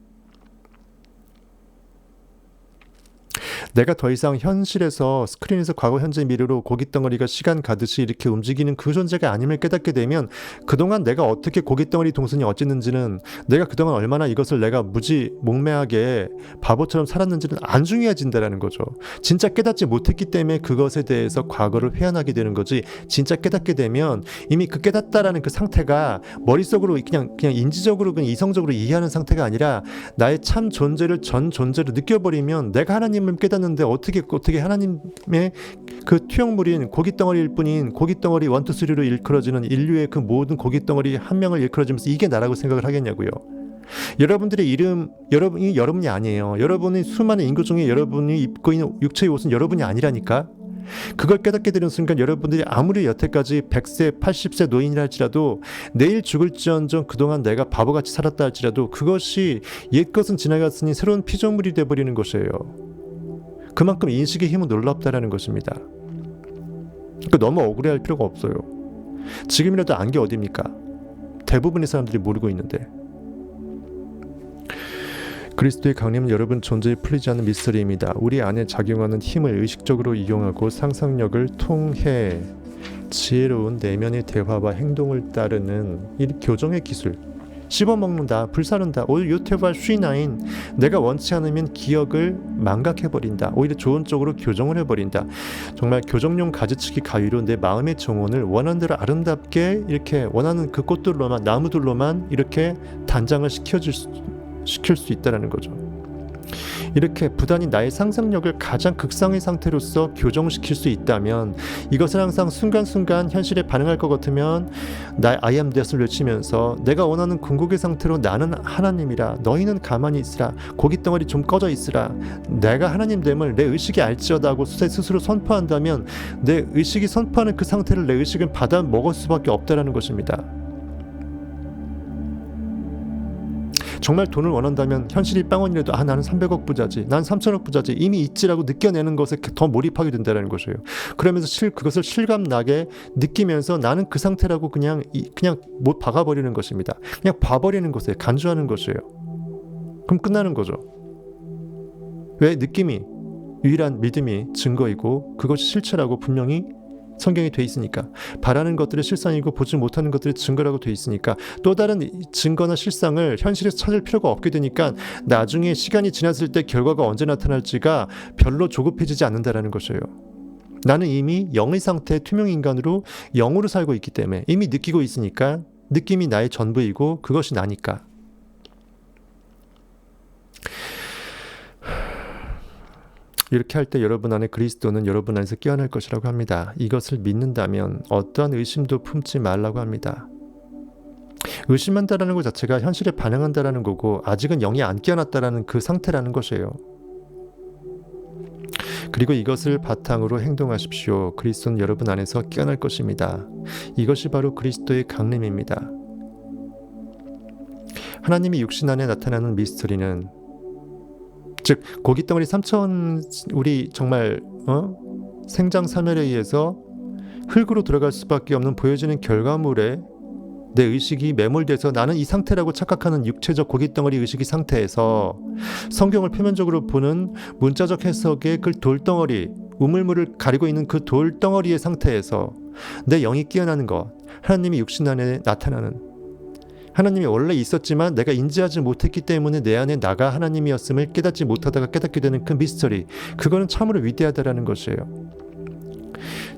내가 더 이상 현실에서 스크린에서 과거 현재 미래로 고깃덩어리가 시간 가듯이 이렇게 움직이는 그 존재가 아님을 깨닫게 되면 그동안 내가 어떻게 고깃덩어리 동선이 어쨌는지는 내가 그동안 얼마나 이것을 내가 무지 몽매하게 바보처럼 살았는지는 안 중요해진다라는 거죠. 진짜 깨닫지 못했기 때문에 그것에 대해서 과거를 회한하게 되는 거지 진짜 깨닫게 되면 이미 그 깨닫다라는 그 상태가 머릿속으로 그냥 인지적으로 그냥 이성적으로 이해하는 상태가 아니라 나의 참 존재를 전 존재로 느껴버리면 내가 하나님을 깨닫는데 어떻게 하나님의 그 투영물인 고깃덩어리일 뿐인 고깃덩어리 1, 2, 3로 일컬어지는 인류의 그 모든 고깃덩어리 한 명을 일컬어지면서 이게 나라고 생각을 하겠냐고요. 여러분들의 이름 여러분이 아니에요. 여러분의 수많은 인구 중에 여러분이 입고 있는 육체의 옷은 여러분이 아니라니까. 그걸 깨닫게 되는 순간 여러분들이 아무리 여태까지 100세 80세 노인이라 할지라도 내일 죽을지언정 그동안 내가 바보같이 살았다 할지라도 그것이 옛것은 지나갔으니 새로운 피조물이 돼버리는 것이에요. 그만큼 인식의 힘은 놀랍다라는 것입니다. 그러니까 너무 억울해할 필요가 없어요. 지금이라도 안 게 어딥니까? 대부분의 사람들이 모르고 있는데. 그리스도의 강림은 여러분 존재에 풀리지 않는 미스터리입니다. 우리 안에 작용하는 힘을 의식적으로 이용하고 상상력을 통해 지혜로운 내면의 대화와 행동을 따르는 이 교정의 기술. 씹어먹는다, 불사른다, 오히려 요태발 쉬나인 내가 원치 않으면 기억을 망각해버린다. 오히려 좋은 쪽으로 교정을 해버린다. 정말 교정용 가지치기 가위로 내 마음의 정원을 원하는 대로 아름답게 이렇게 원하는 그 꽃들로만, 나무들로만 이렇게 단장을 시킬 수 있다는 거죠. 이렇게 부단히 나의 상상력을 가장 극상의 상태로서 교정시킬 수 있다면 이것을 항상 순간순간 현실에 반응할 것 같으면 나 I am that을 외치면서 내가 원하는 궁극의 상태로 나는 하나님이라 너희는 가만히 있으라 고깃덩어리 좀 꺼져 있으라 내가 하나님됨을 내 의식이 알지어다 하고 스스로 선포한다면 내 의식이 선포하는 그 상태를 내 의식은 받아 먹을 수밖에 없다라는 것입니다. 정말 돈을 원한다면 현실이 빵원이라도 나는 300억 부자지, 난 3천억 부자지 이미 있지라고 느껴내는 것에 더 몰입하게 된다는 것이에요. 그러면서 그것을 실감나게 느끼면서 나는 그 상태라고 그냥 못 박아버리는 것입니다. 그냥 봐버리는 것이에요. 간주하는 것이에요. 그럼 끝나는 거죠. 왜? 느낌이 유일한 믿음이 증거이고 그것이 실체라고 분명히 성경에 돼 있으니까. 바라는 것들이 실상이고 보지 못하는 것들이 증거라고 돼 있으니까 또 다른 증거나 실상을 현실에서 찾을 필요가 없게 되니까 나중에 시간이 지났을 때 결과가 언제 나타날지가 별로 조급해지지 않는다라는 것이에요. 나는 이미 영의 상태의 투명인간으로 영으로 살고 있기 때문에 이미 느끼고 있으니까 느낌이 나의 전부이고 그것이 나니까. 이렇게 할 때 여러분 안에 그리스도는 여러분 안에서 깨어날 것이라고 합니다. 이것을 믿는다면 어떠한 의심도 품지 말라고 합니다. 의심한다라는 것 자체가 현실에 반응한다라는 거고 아직은 영이 안 깨어났다라는 그 상태라는 것이에요. 그리고 이것을 바탕으로 행동하십시오. 그리스도는 여러분 안에서 깨어날 것입니다. 이것이 바로 그리스도의 강림입니다. 하나님이 육신 안에 나타나는 미스터리는 즉 고깃덩어리 3천 우리 정말 생장사멸에 의해서 흙으로 들어갈 수밖에 없는 보여지는 결과물에 내 의식이 매몰돼서 나는 이 상태라고 착각하는 육체적 고깃덩어리 의식의 상태에서 성경을 표면적으로 보는 문자적 해석의 그 돌덩어리 우물물을 가리고 있는 그 돌덩어리의 상태에서 내 영이 깨어나는 것 하나님이 육신 안에 나타나는 하나님이 원래 있었지만 내가 인지하지 못했기 때문에 내 안에 나가 하나님이었음을 깨닫지 못하다가 깨닫게 되는 그 미스터리 그거는 참으로 위대하다라는 것이에요.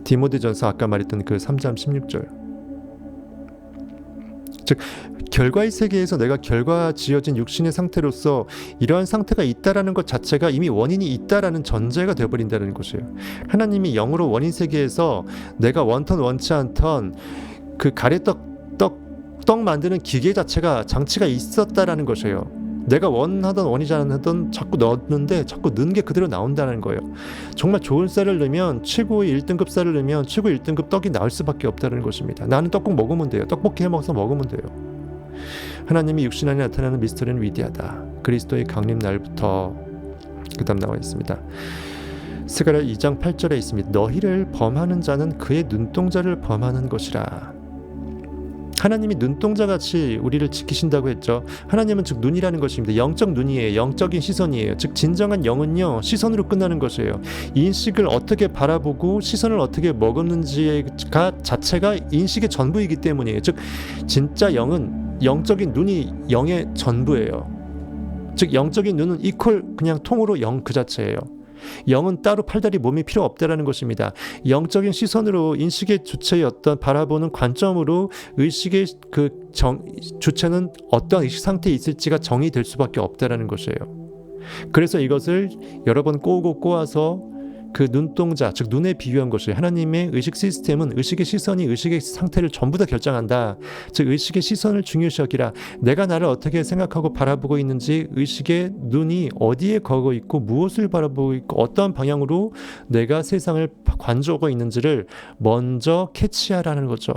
디모데전서 아까 말했던 그 3장 16절 즉 결과의 세계에서 내가 결과 지어진 육신의 상태로서 이러한 상태가 있다라는 것 자체가 이미 원인이 있다라는 전제가 되어버린다는 것이에요. 하나님이 영으로 원인 세계에서 내가 원턴 원치 않던 그 가래떡 만드는 기계 자체가 장치가 있었다라는 것이에요. 내가 원하던 원이지 않았던 자꾸 넣었는데 자꾸 넣은 게 그대로 나온다는 거예요. 정말 좋은 쌀을 넣으면 최고의 1등급 쌀을 넣으면 최고 1등급 떡이 나올 수밖에 없다는 것입니다. 나는 떡국 먹으면 돼요. 떡볶이 해먹어서 먹으면 돼요. 하나님이 육신 안에 나타나는 미스터리는 위대하다. 그리스도의 강림 날부터 그 다음 나와 있습니다. 스가랴 2장 8절에 있습니다. 너희를 범하는 자는 그의 눈동자를 범하는 것이라. 하나님이 눈동자같이 우리를 지키신다고 했죠. 하나님은 즉 눈이라는 것입니다. 영적 눈이에요. 영적인 시선이에요. 즉 진정한 영은요 시선으로 끝나는 것이에요. 인식을 어떻게 바라보고 시선을 어떻게 머금는지가 자체가 인식의 전부이기 때문이에요. 즉 진짜 영은 영적인 눈이 영의 전부예요. 즉 영적인 눈은 이퀄 그냥 통으로 영 그 자체예요. 영은 따로 팔다리 몸이 필요 없다라는 것입니다. 영적인 시선으로 인식의 주체의 어떤 바라보는 관점으로 의식의 그 주체는 어떤 의식 상태에 있을지가 정의될 수밖에 없다라는 것이에요. 그래서 이것을 여러 번 꼬아서 그 눈동자, 즉 눈에 비유한 것이 하나님의 의식 시스템은 의식의 시선이 의식의 상태를 전부 다 결정한다. 즉 의식의 시선을 중요시 여기라. 내가 나를 어떻게 생각하고 바라보고 있는지 의식의 눈이 어디에 거고 있고 무엇을 바라보고 있고 어떠한 방향으로 내가 세상을 관조하고 있는지를 먼저 캐치하라는 거죠.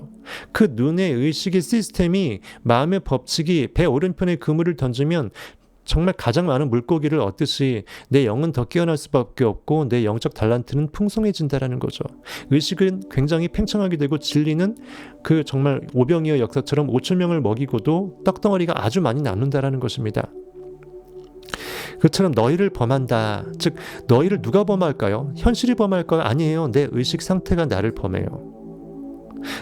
그 눈의 의식의 시스템이 마음의 법칙이 배 오른편에 그물을 던지면 정말 가장 많은 물고기를 얻듯이 내 영은 더 깨어날 수밖에 없고 내 영적 달란트는 풍성해진다라는 거죠. 의식은 굉장히 팽창하게 되고 진리는 그 정말 오병이어 역사처럼 5천 명을 먹이고도 떡덩어리가 아주 많이 남는다라는 것입니다. 그처럼 너희를 범한다. 즉 너희를 누가 범할까요? 현실이 범할까요? 아니에요. 내 의식 상태가 나를 범해요.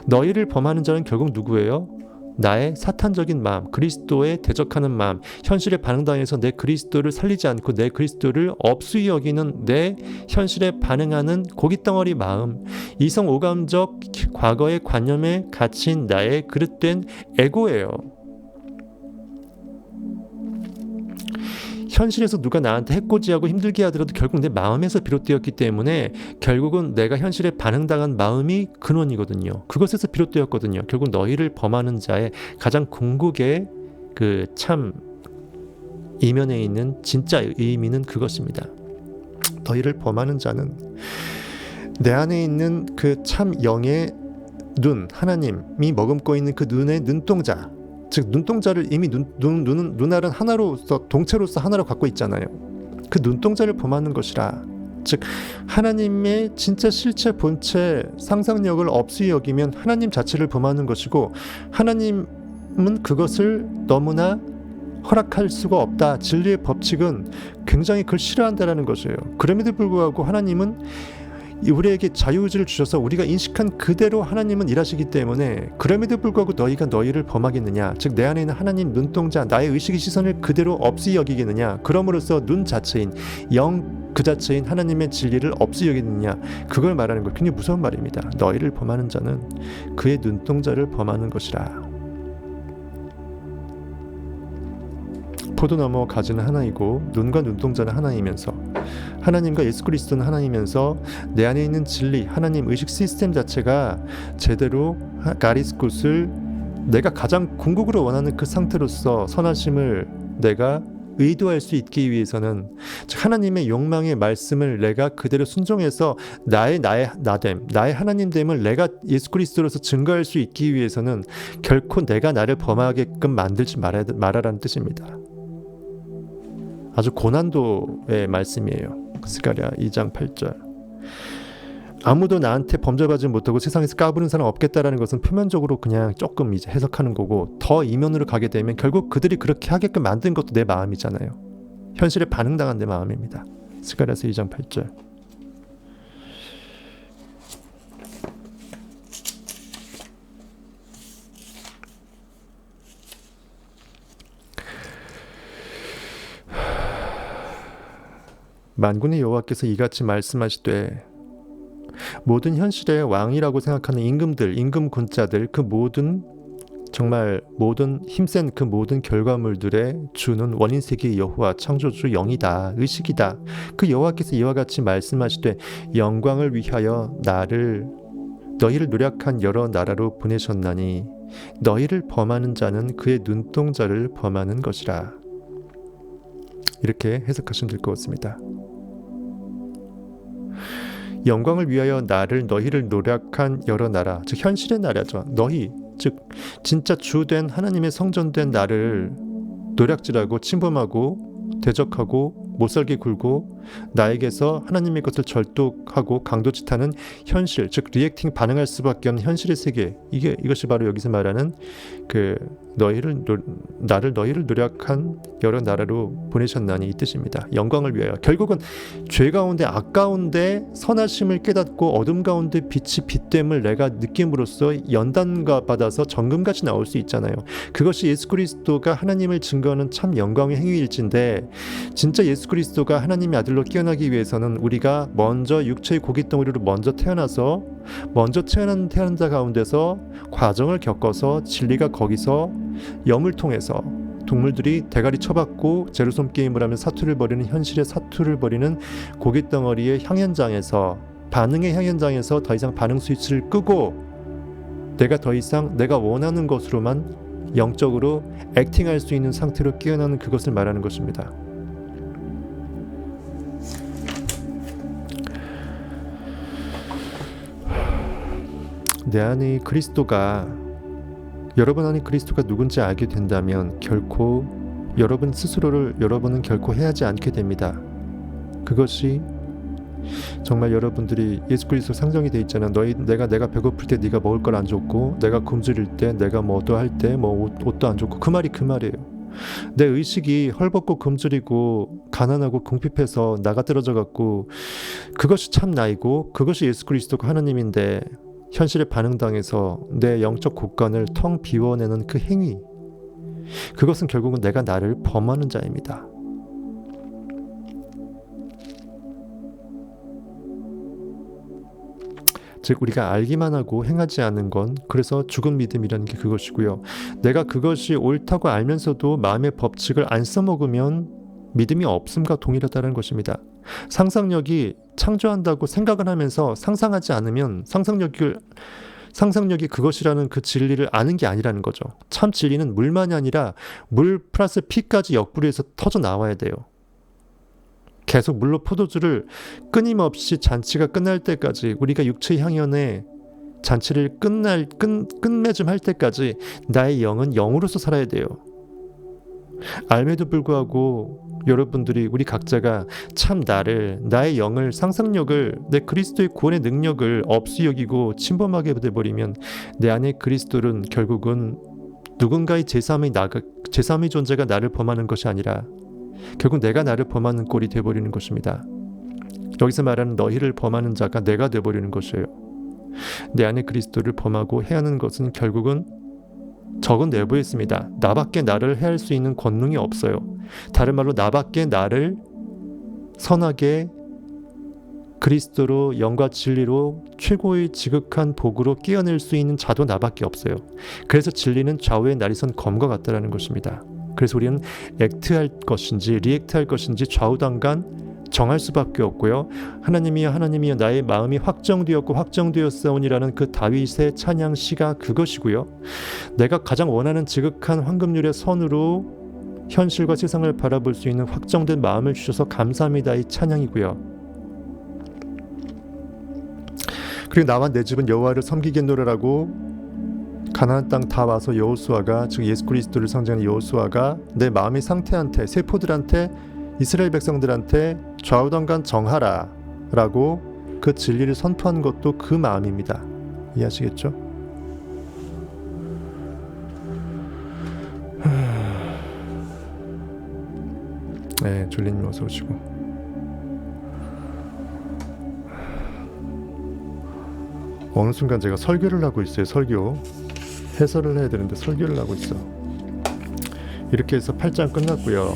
너희를 범하는 자는 결국 누구예요? 나의 사탄적인 마음, 그리스도에 대적하는 마음, 현실에 반응당해서 내 그리스도를 살리지 않고 내 그리스도를 업수히 여기는 내 현실에 반응하는 고깃덩어리 마음, 이성 오감적 과거의 관념에 갇힌 나의 그릇된 에고예요. 현실에서 누가 나한테 해코지하고 힘들게 하더라도 결국 내 마음에서 비롯되었기 때문에 결국은 내가 현실에 반응당한 마음이 근원이거든요. 그것에서 비롯되었거든요. 결국 너희를 범하는 자의 가장 궁극의 그 참 이면에 있는 진짜 의미는 그것입니다. 너희를 범하는 자는 내 안에 있는 그 참 영의 눈, 하나님이 머금고 있는 그 눈의 눈동자, 즉 눈동자를 이미 눈알은 하나로서 동체로서 하나로 갖고 있잖아요. 그 눈동자를 범하는 것이라. 즉 하나님의 진짜 실체 본체 상상력을 업수히 여기면 하나님 자체를 범하는 것이고 하나님은 그것을 너무나 허락할 수가 없다. 진리의 법칙은 굉장히 그걸 싫어한다라는 것이에요. 그럼에도 불구하고 하나님은 우리에게 자유의지를 주셔서 우리가 인식한 그대로 하나님은 일하시기 때문에 그럼에도 불구하고 너희가 너희를 범하겠느냐, 즉 내 안에 있는 하나님 눈동자 나의 의식의 시선을 그대로 없이 여기겠느냐, 그럼으로써 눈 자체인 영 그 자체인 하나님의 진리를 없이 여기느냐, 그걸 말하는 것. 굉장히 무서운 말입니다. 너희를 범하는 자는 그의 눈동자를 범하는 것이라. 포도나무와 가지는 하나이고 눈과 눈동자는 하나이면서 하나님과 예수 그리스도는 하나이면서 내 안에 있는 진리, 하나님 의식 시스템 자체가 제대로 가리스굿을 내가 가장 궁극으로 원하는 그 상태로서 선하심을 내가 의도할 수 있기 위해서는, 즉 하나님의 욕망의 말씀을 내가 그대로 순종해서 나의 나됨, 나의 하나님됨을 내가 예수 그리스도로서 증거할 수 있기 위해서는 결코 내가 나를 범하게끔 만들지 말아라는 뜻입니다. 아주 고난도의 말씀이에요. 스가랴 2장 8절. 아무도 나한테 범죄하지 못하고 세상에서 까부는 사람 없겠다라는 것은 표면적으로 그냥 조금 이제 해석하는 거고, 더 이면으로 가게 되면 결국 그들이 그렇게 하게끔 만든 것도 내 마음이잖아요. 현실에 반응당한 내 마음입니다. 스가랴서 2장 8절. 만군의 여호와께서 이같이 말씀하시되 모든 현실의 왕이라고 생각하는 임금들, 임금군자들, 그 모든 정말 모든 힘센 그 모든 결과물들의 주는 원인세계의 여호와 창조주 영이다, 의식이다. 그 여호와께서 이와 같이 말씀하시되 영광을 위하여 너희를 노력한 여러 나라로 보내셨나니 너희를 범하는 자는 그의 눈동자를 범하는 것이라. 이렇게 해석하시면 될 것 같습니다. 영광을 위하여 너희를 노력한 여러 나라, 즉 현실의 나라죠. 너희, 즉 진짜 주된 하나님의 성전된 나를 노략질하고 침범하고 대적하고 못살게 굴고 나에게서 하나님의 것을 절독하고 강도짓하는 현실, 즉 리액팅 반응할 수밖에 없는 현실의 세계, 이것이 바로 여기서 말하는 그 너희를 노력한 여러 나라로 보내셨나니 이 뜻입니다. 영광을 위하여. 결국은 죄 가운데 악 가운데 선하심을 깨닫고 어둠 가운데 빛이 빛됨을 내가 느낌으로써 연단과 받아서 정금같이 나올 수 있잖아요. 그것이 예수 그리스도가 하나님을 증거하는 참 영광의 행위일진데, 진짜 예수 그리스도가 하나님의 아들로 깨어나기 위해서는 우리가 먼저 육체의 고깃덩어리로 먼저 태어난 자 가운데서 과정을 겪어서 진리가 거기서 염을 통해서 동물들이 대가리 쳐박고 제로섬 게임을 하면 사투를 벌이는 현실의 사투를 벌이는 고깃덩어리의 향연장에서, 반응의 향연장에서 더 이상 반응 스위치를 끄고 내가 더 이상 내가 원하는 것으로만 영적으로 액팅할 수 있는 상태로 깨어나는 그것을 말하는 것입니다. 내 안에 그리스도가, 여러분 안에 그리스도가 누군지 알게 된다면 결코 여러분 스스로를 여러분은 결코 해하지 않게 됩니다. 그것이 정말 여러분들이 예수 그리스도 상정이 돼 있잖아. 내가 배고플 때 네가 먹을 걸 안 줬고, 내가 굶주릴 때 내가 뭐도 할 때 뭐 옷도 안 줬고, 그 말이 그 말이에요. 내 의식이 헐벗고 굶주리고 가난하고 궁핍해서 나가 떨어져 갖고, 그것이 참 나이고 그것이 예수 그리스도가 하나님인데, 현실에 반응당해서 내 영적 곳간을 텅 비워내는 그 행위, 그것은 결국은 내가 나를 범하는 자입니다. 즉 우리가 알기만 하고 행하지 않은 건, 그래서 죽은 믿음이라는 게 그것이고요. 내가 그것이 옳다고 알면서도 마음의 법칙을 안 써먹으면 믿음이 없음과 동일하다는 것입니다. 상상력이 창조한다고 생각을 하면서 상상하지 않으면 상상력이 그것이라는 그 진리를 아는 게 아니라는 거죠. 참 진리는 물만이 아니라 물 플러스 피까지 역부리에서 터져 나와야 돼요. 계속 물로 포도주를 끊임없이 잔치가 끝날 때까지, 우리가 육체의 향연에 잔치를 끝맺음 할 때까지 나의 영은 영으로서 살아야 돼요. 알매도 불구하고 여러분들이, 우리 각자가 참 나의 영을, 상상력을, 내 그리스도의 구원의 능력을 없이 여기고 침범하게 돼버리면 내 안에 그리스도는 결국은 누군가의 제3의 존재가 나를 범하는 것이 아니라 결국 내가 나를 범하는 꼴이 되어버리는 것입니다. 여기서 말하는 너희를 범하는 자가 내가 되어버리는 것이에요. 내 안에 그리스도를 범하고 해하는 것은 결국은 적은 내부에 있습니다. 나밖에 나를 해할 수 있는 권능이 없어요. 다른 말로 나밖에 나를 선하게 그리스도로 영과 진리로 최고의 지극한 복으로 끼어낼 수 있는 자도 나밖에 없어요. 그래서 진리는 좌우에 날이 선 검과 같다라는 것입니다. 그래서 우리는 액트할 것인지 리액트할 것인지 좌우당간 정할 수밖에 없고요. 하나님이여 나의 마음이 확정되었사오니라는 그 다윗의 찬양 시가 그것이고요. 내가 가장 원하는 지극한 황금률의 선으로 현실과 세상을 바라볼 수 있는 확정된 마음을 주셔서 감사합니다, 이 찬양이고요. 그리고 나와 내 집은 여호와를 섬기겠노라라고 가나안 땅 다 와서 여호수아가, 즉 예수 그리스도를 상징하는 여호수아가 내 마음의 상태한테, 세포들한테, 이스라엘 백성들한테 좌우당간 정하라 라고 그 진리를 선포한 것도 그 마음입니다. 이해하시겠죠? 네, 졸리님 어서 오시고. 어느 순간 제가 설교를 하고 있어요. 설교 해설을 해야 되는데 설교를 하고 있어. 이렇게 해서 8장 끝났고요.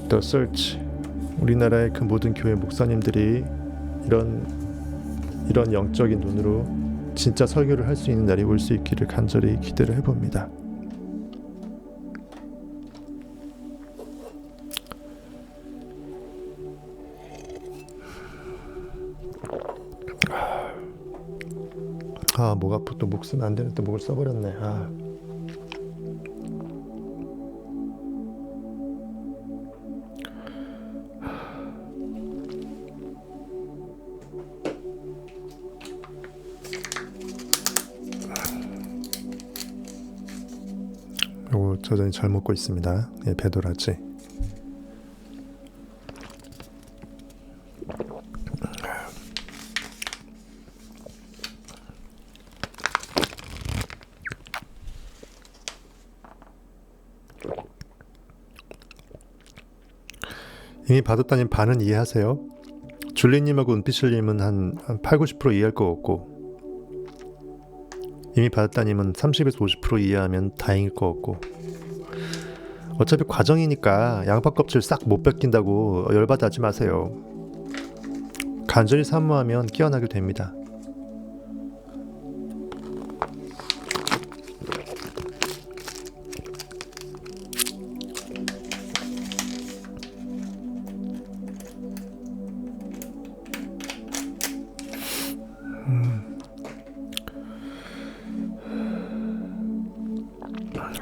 The Search, 우리나라의 그 모든 교회 목사님들이 이런 영적인 눈으로 진짜 설교를 할 수 있는 날이 올 수 있기를 간절히 기대를 해봅니다. 목 아프. 또 목 쓰면 안 되는데 목을 써버렸네. 요거 저전히 잘 먹고 있습니다. 예, 배도라지. 이미 바도따님 반은 이해하세요? 줄리님하고 은피실님은 한 8-90% 이해할 것 같고, 이미 바도따님은 30에서 50% 이해하면 다행일 것 같고, 어차피 과정이니까 양파 껍질 싹 못 벗긴다고 열받아 하지 마세요. 간절히 사모하면 깨어나게 됩니다.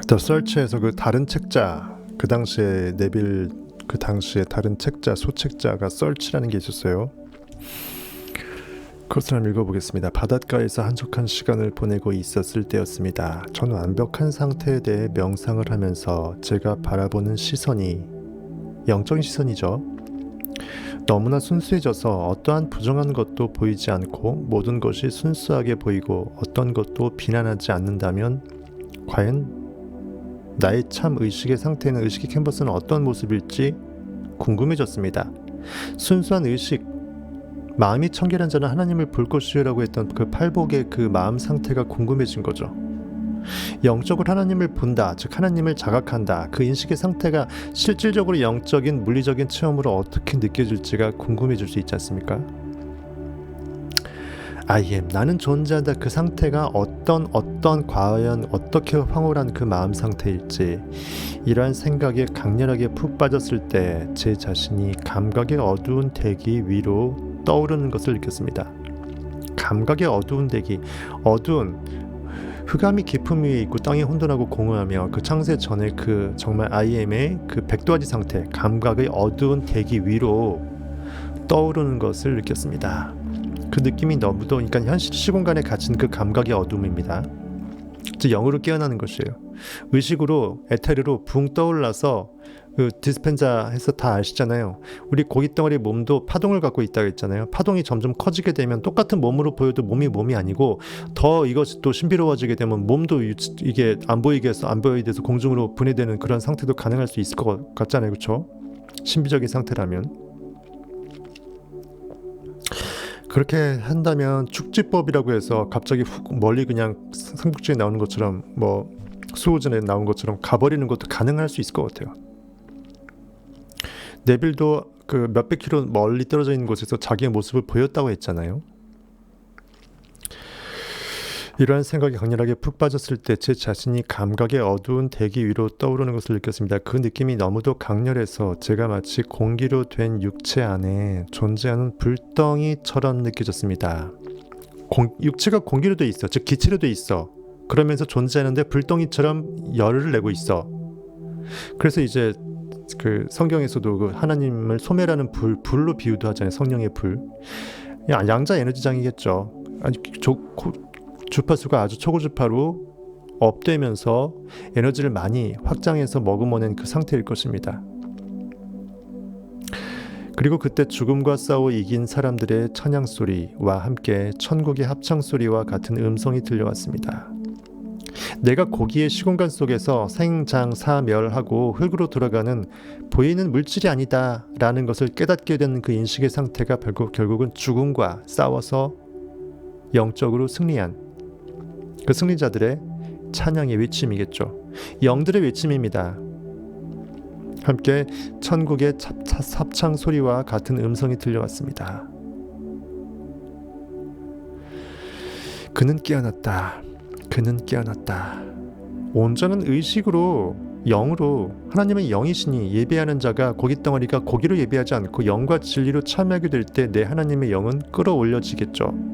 더 서치에서 그 다른 책자, 그 당시에 네빌, 그 당시에 다른 책자, 소책자가 서치라는 게 있었어요. 그것을 한번 읽어보겠습니다. 바닷가에서 한적한 시간을 보내고 있었을 때였습니다. 저는 완벽한 상태에 대해 명상을 하면서 제가 바라보는 시선이 영적인 시선이죠. 너무나 순수해져서 어떠한 부정한 것도 보이지 않고 모든 것이 순수하게 보이고 어떤 것도 비난하지 않는다면 과연 나의 참 의식의 상태는 의식의 캔버스는 어떤 모습일지 궁금해졌습니다. 순수한 의식, 마음이 청결한 자는 하나님을 볼 것이라고 했던 그 팔복의 그 마음 상태가 궁금해진 거죠. 영적으로 하나님을 본다, 즉 하나님을 자각한다. 그 인식의 상태가 실질적으로 영적인 물리적인 체험으로 어떻게 느껴질지가 궁금해질 수 있지 않습니까? I am, 나는 존재한다. 그 상태가 어떤 과연 어떻게 황홀한 그 마음 상태일지, 이러한 생각에 강렬하게 푹 빠졌을 때 제 자신이 감각의 어두운 대기 위로 떠오르는 것을 느꼈습니다. 감각의 어두운 대기, 어두운 흑암이 깊음 위에 있고 땅이 혼돈하고 공허하며 그 창세 전에 그 정말 I am의 그 백도화지 상태, 감각의 어두운 대기 위로 떠오르는 것을 느꼈습니다. 그 느낌이 너무도, 그러니까 현실 시공간에 갇힌 그 감각의 어둠입니다. 즉 영으로 깨어나는 것이에요. 의식으로 에테르로 붕 떠올라서 그 디스펜자 해서 다 아시잖아요. 우리 고깃덩어리 몸도 파동을 갖고 있다고 했잖아요. 파동이 점점 커지게 되면 똑같은 몸으로 보여도 몸이 아니고 더 이것이 또 신비로워지게 되면 몸도 이게 안 보이게 해서 공중으로 분해되는 그런 상태도 가능할 수 있을 것 같잖아요. 그렇죠? 신비적인 상태라면. 그렇게 한다면 축지법이라고 해서 갑자기 훅 멀리 그냥 삼국지에 나오는 것처럼 뭐 수호전에 나온 것처럼 가버리는 것도 가능할 수 있을 것 같아요. 네빌도 그 몇백 킬로 멀리 떨어져 있는 곳에서 자기의 모습을 보였다고 했잖아요. 이러한 생각이 강렬하게 푹 빠졌을 때 제 자신이 감각의 어두운 대기 위로 떠오르는 것을 느꼈습니다. 그 느낌이 너무도 강렬해서 제가 마치 공기로 된 육체 안에 존재하는 불덩이처럼 느껴졌습니다. 육체가 공기로 돼 있어, 즉 기체로 돼 있어. 그러면서 존재하는데 불덩이처럼 열을 내고 있어. 그래서 이제 그 성경에서도 그 하나님을 소멸하는 불로 비유도 하잖아요. 성령의 불. 양자 에너지장이겠죠. 아니 주파수가 아주 초고주파로 업되면서 에너지를 많이 확장해서 머금어낸 그 상태일 것입니다. 그리고 그때 죽음과 싸워 이긴 사람들의 찬양소리와 함께 천국의 합창소리와 같은 음성이 들려왔습니다. 내가 고기의 시공간 속에서 생장사멸하고 흙으로 돌아가는 보이는 물질이 아니다 라는 것을 깨닫게 되는 그 인식의 상태가 결국은 죽음과 싸워서 영적으로 승리한 그 승리자들의 찬양의 외침이겠죠. 영들의 외침입니다. 함께 천국의 합창 소리와 같은 음성이 들려왔습니다. 그는 깨어났다. 그는 깨어났다. 온전한 의식으로 영으로 하나님의 영이시니 예배하는 자가 고깃덩어리가 고기로 예배하지 않고 영과 진리로 참여하게 될 때 내 하나님의 영은 끌어올려지겠죠.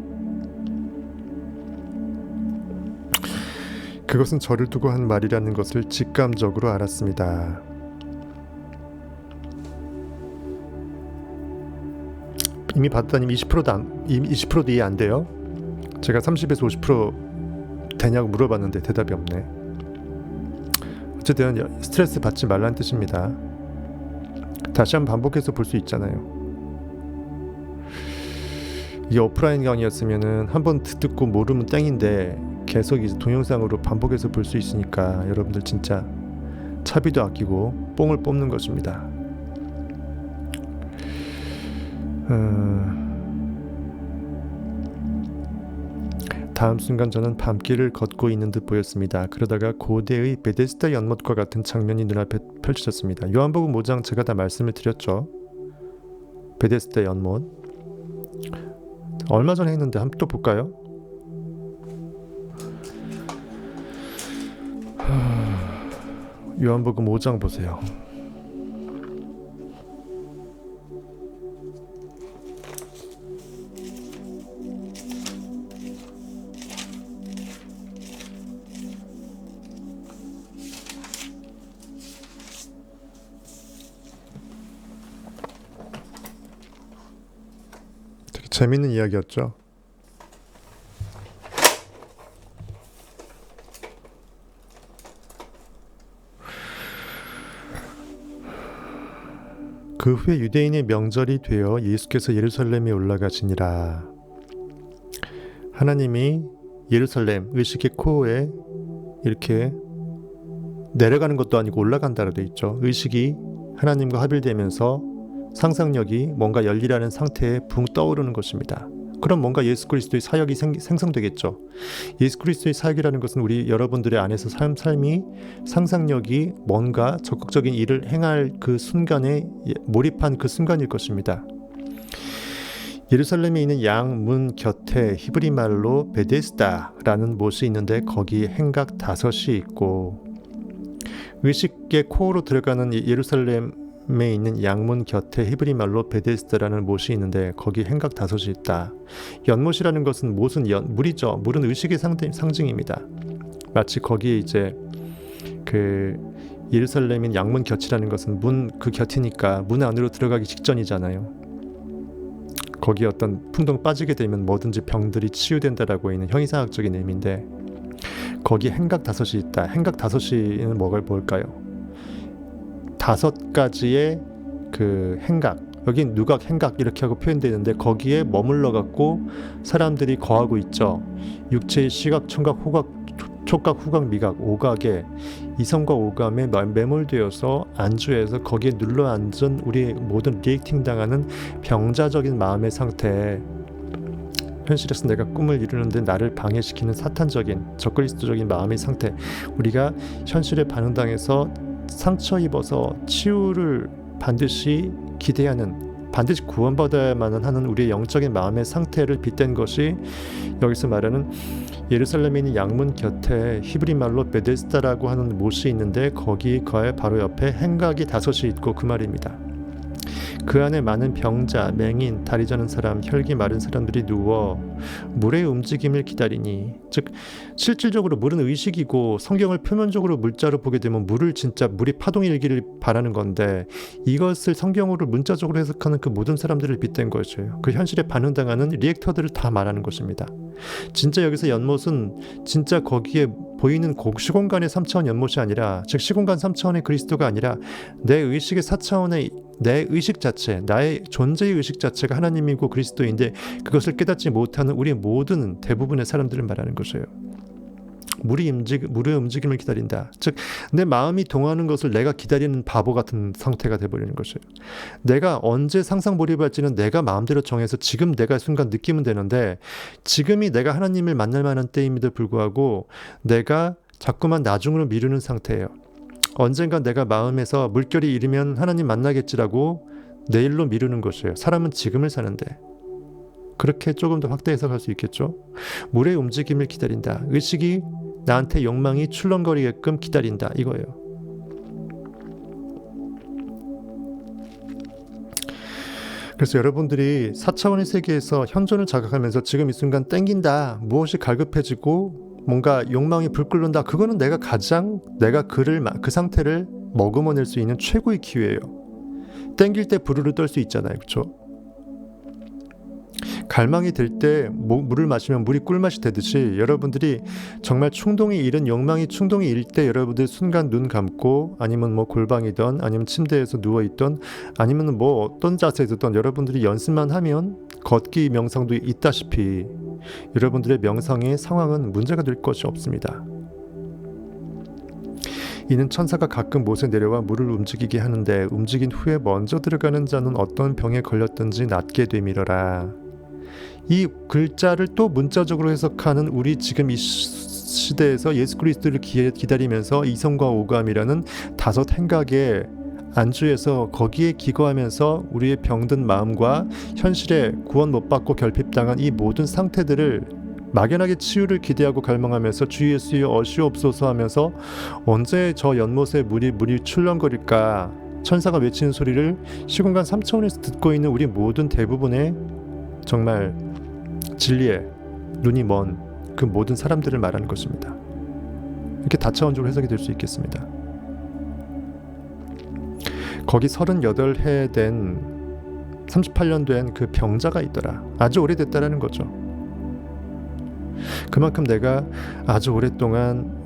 그것은 저를 두고 한 말이라는 것을 직감적으로 알았습니다. 이미 봤다님 20%도 이해 안 돼요? 제가 30에서 50% 되냐고 물어봤는데 대답이 없네. 어쨌든 스트레스 받지 말라는 뜻입니다. 다시 한번 반복해서 볼 수 있잖아요. 이게 오프라인 강의였으면은 한번 듣고 모르면 땡인데 계속 이제 동영상으로 ban복해서 볼 수 있으니까 여러분들 진짜 차비도 아끼고 뽕을 뽑는 것입니다. 다음 순간 저는 밤길을 걷고 있는 듯 보였습니다. 그러다가 고대의 베데스다 연못과 같은 장면이 눈앞에 펼쳐졌습니다. 요한복음 5장 제가 다 말씀을 드렸죠. 베데스다 연못 얼마 전에 했는데 한번 또 볼까요? 요한복음 5장 보세요. 되게 재밌는 이야기였죠. 그 후에 유대인의 명절이 되어 예수께서 예루살렘에 올라가시니라. 하나님이 예루살렘 의식의 코어에 이렇게 내려가는 것도 아니고 올라간다고 되어 있죠. 의식이 하나님과 합일되면서 상상력이 뭔가 열리라는 상태에 붕 떠오르는 것입니다. 그럼 뭔가 예수 그리스도의 사역이 생성되겠죠. 예수 그리스도의 사역이라는 것은 우리 여러분들의 안에서 삶이 상상력이 뭔가 적극적인 일을 행할 그 순간에 몰입한 그 순간일 것입니다. 예루살렘에 있는 양문 곁에 히브리 말로 베데스다라는 못이 있는데 거기에 행각 5이 있고, 의식의 코어로 들어가는 예루살렘에 있는 양문 곁에 히브리 말로 베데스다라는 못이 있는데 거기 행각 5이 있다. 연못이라는 것은 못은 물이죠. 물은 의식의 상징입니다. 마치 거기에 이제 그 예루살렘인 양문 곁이라는 것은 문 그 곁이니까 문 안으로 들어가기 직전이잖아요. 거기에 어떤 풍덩 빠지게 되면 뭐든지 병들이 치유된다라고 있는 형이상학적인 의미인데, 거기 행각 5이 있다. 행각 5이는 뭘까요? 5가지의 그 행각, 여기 누각, 행각 이렇게 하고 표현되는데 거기에 머물러 갖고 사람들이 거하고 있죠. 육체의 시각, 청각, 후각, 촉각, 후각, 미각, 오각에 이성과 오감에 매몰되어서 안주해서 거기에 눌러 앉은 우리의 모든 리액팅 당하는 병자적인 마음의 상태, 현실에서 내가 꿈을 이루는데 나를 방해시키는 사탄적인 적그리스도적인 마음의 상태, 우리가 현실에 반응당해서 상처 입어서 치유를 반드시 기대하는, 반드시 구원받아야만 하는 우리의 영적인 마음의 상태를 빗댄 것이 여기서 말하는 예루살렘에 있는 양문 곁에 히브리 말로 베데스다라고 하는 못이 있는데 거기 바로 옆에 행각이 5이 있고 그 말입니다. 그 안에 많은 병자, 맹인, 다리 저는 사람, 혈기 마른 사람들이 누워 물의 움직임을 기다리니, 즉 실질적으로 물은 의식이고 성경을 표면적으로 물자로 보게 되면 물이 파동이 일기를 바라는 건데, 이것을 성경으로 문자적으로 해석하는 그 모든 사람들을 빗댄 것이에요. 그 현실에 반응당하는 리액터들을 다 말하는 것입니다. 진짜 여기서 연못은 진짜 거기에 보이는 시공간의 3차원 연못이 아니라, 즉 시공간 3차원의 그리스도가 아니라 내 의식의 4차원의 내 의식 자체, 나의 존재의 의식 자체가 하나님이고 그리스도인데 그것을 깨닫지 못하는 우리의 모든 대부분의 사람들을 말하는 것이에요. 물의 움직임을 기다린다. 즉 내 마음이 동하는 것을 내가 기다리는 바보 같은 상태가 돼버리는 것이에요. 내가 언제 상상 몰입할지는 내가 마음대로 정해서 지금 내가 순간 느끼면 되는데, 지금이 내가 하나님을 만날 만한 때임에도 불구하고 내가 자꾸만 나중으로 미루는 상태예요. 언젠가 내가 마음에서 물결이 이르면 하나님 만나겠지라고 내일로 미루는 것이에요. 사람은 지금을 사는데. 그렇게 조금 더 확대 해석할 수 있겠죠. 물의 움직임을 기다린다. 의식이 나한테 욕망이 출렁거리게끔 기다린다, 이거예요. 그래서 여러분들이 4차원의 세계에서 현존을 자각하면서 지금 이 순간 땡긴다, 무엇이 갈급해지고 뭔가 욕망이 불끓는다, 그거는 내가 그 상태를 머금어낼 수 있는 최고의 기회예요. 땡길 때 부르르 떨 수 있잖아요, 그렇죠? 갈망이 될 때 물을 마시면 물이 꿀맛이 되듯이, 여러분들이 정말 욕망이 충동이 일 때 여러분들 순간 눈 감고, 아니면 골방이든 아니면 침대에서 누워있던 아니면 어떤 자세든 여러분들이 연습만 하면 걷기 명상도 있다시피 여러분들의 명상의 상황은 문제가 될 것이 없습니다. 이는 천사가 가끔 못에 내려와 물을 움직이게 하는데 움직인 후에 먼저 들어가는 자는 어떤 병에 걸렸든지 낫게 되밀어라. 이 글자를 또 문자적으로 해석하는 우리 지금 이 시대에서 예수 그리스도를 기다리면서 이성과 오감이라는 5 행각에 안주해서 거기에 기거하면서 우리의 병든 마음과 현실에 구원 못 받고 결핍당한 이 모든 상태들을 막연하게 치유를 기대하고 갈망하면서 주 예수여 어시옵소서 하면서 언제 저 연못에 물이 출렁거릴까 천사가 외치는 소리를 시공간 3차원에서 듣고 있는 우리 모든 대부분의 정말 진리에 눈이 먼 그 모든 사람들을 말하는 것입니다. 이렇게 다차원적으로 해석이 될 수 있겠습니다. 거기 38해 된 38년 된 그 병자가 있더라. 아주 오래됐다라는 거죠. 그만큼 내가 아주 오랫동안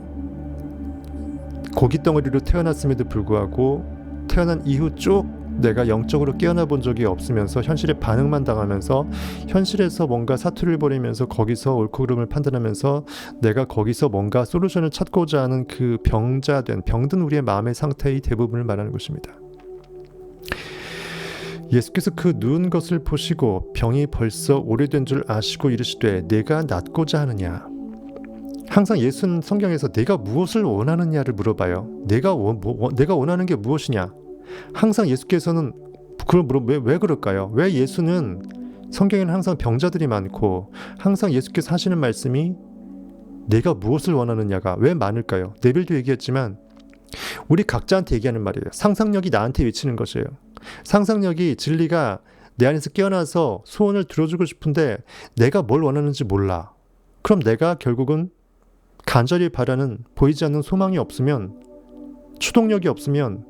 고깃덩어리로 태어났음에도 불구하고 태어난 이후 쭉 내가 영적으로 깨어나 본 적이 없으면서 현실에 반응만 당하면서 현실에서 뭔가 사투를 벌이면서 거기서 옳고 그름을 판단하면서 내가 거기서 뭔가 솔루션을 찾고자 하는 그 병든 우리의 마음의 상태의 대부분을 말하는 것입니다. 예수께서 그 누운 것을 보시고 병이 벌써 오래된 줄 아시고 이르시되 내가 낫고자 하느냐. 항상 예수는 성경에서 내가 무엇을 원하느냐를 물어봐요. 내가 원하는 게 무엇이냐. 항상 예수께서는 그걸 왜 그럴까요? 왜 예수는 성경에는 항상 병자들이 많고 항상 예수께서 하시는 말씀이 내가 무엇을 원하느냐가 왜 많을까요? 네빌도 얘기했지만 우리 각자한테 얘기하는 말이에요. 상상력이 나한테 외치는 것이에요. 상상력이 진리가 내 안에서 깨어나서 소원을 들어주고 싶은데 내가 뭘 원하는지 몰라. 그럼 내가 결국은 간절히 바라는 보이지 않는 소망이 없으면 추동력이 없으면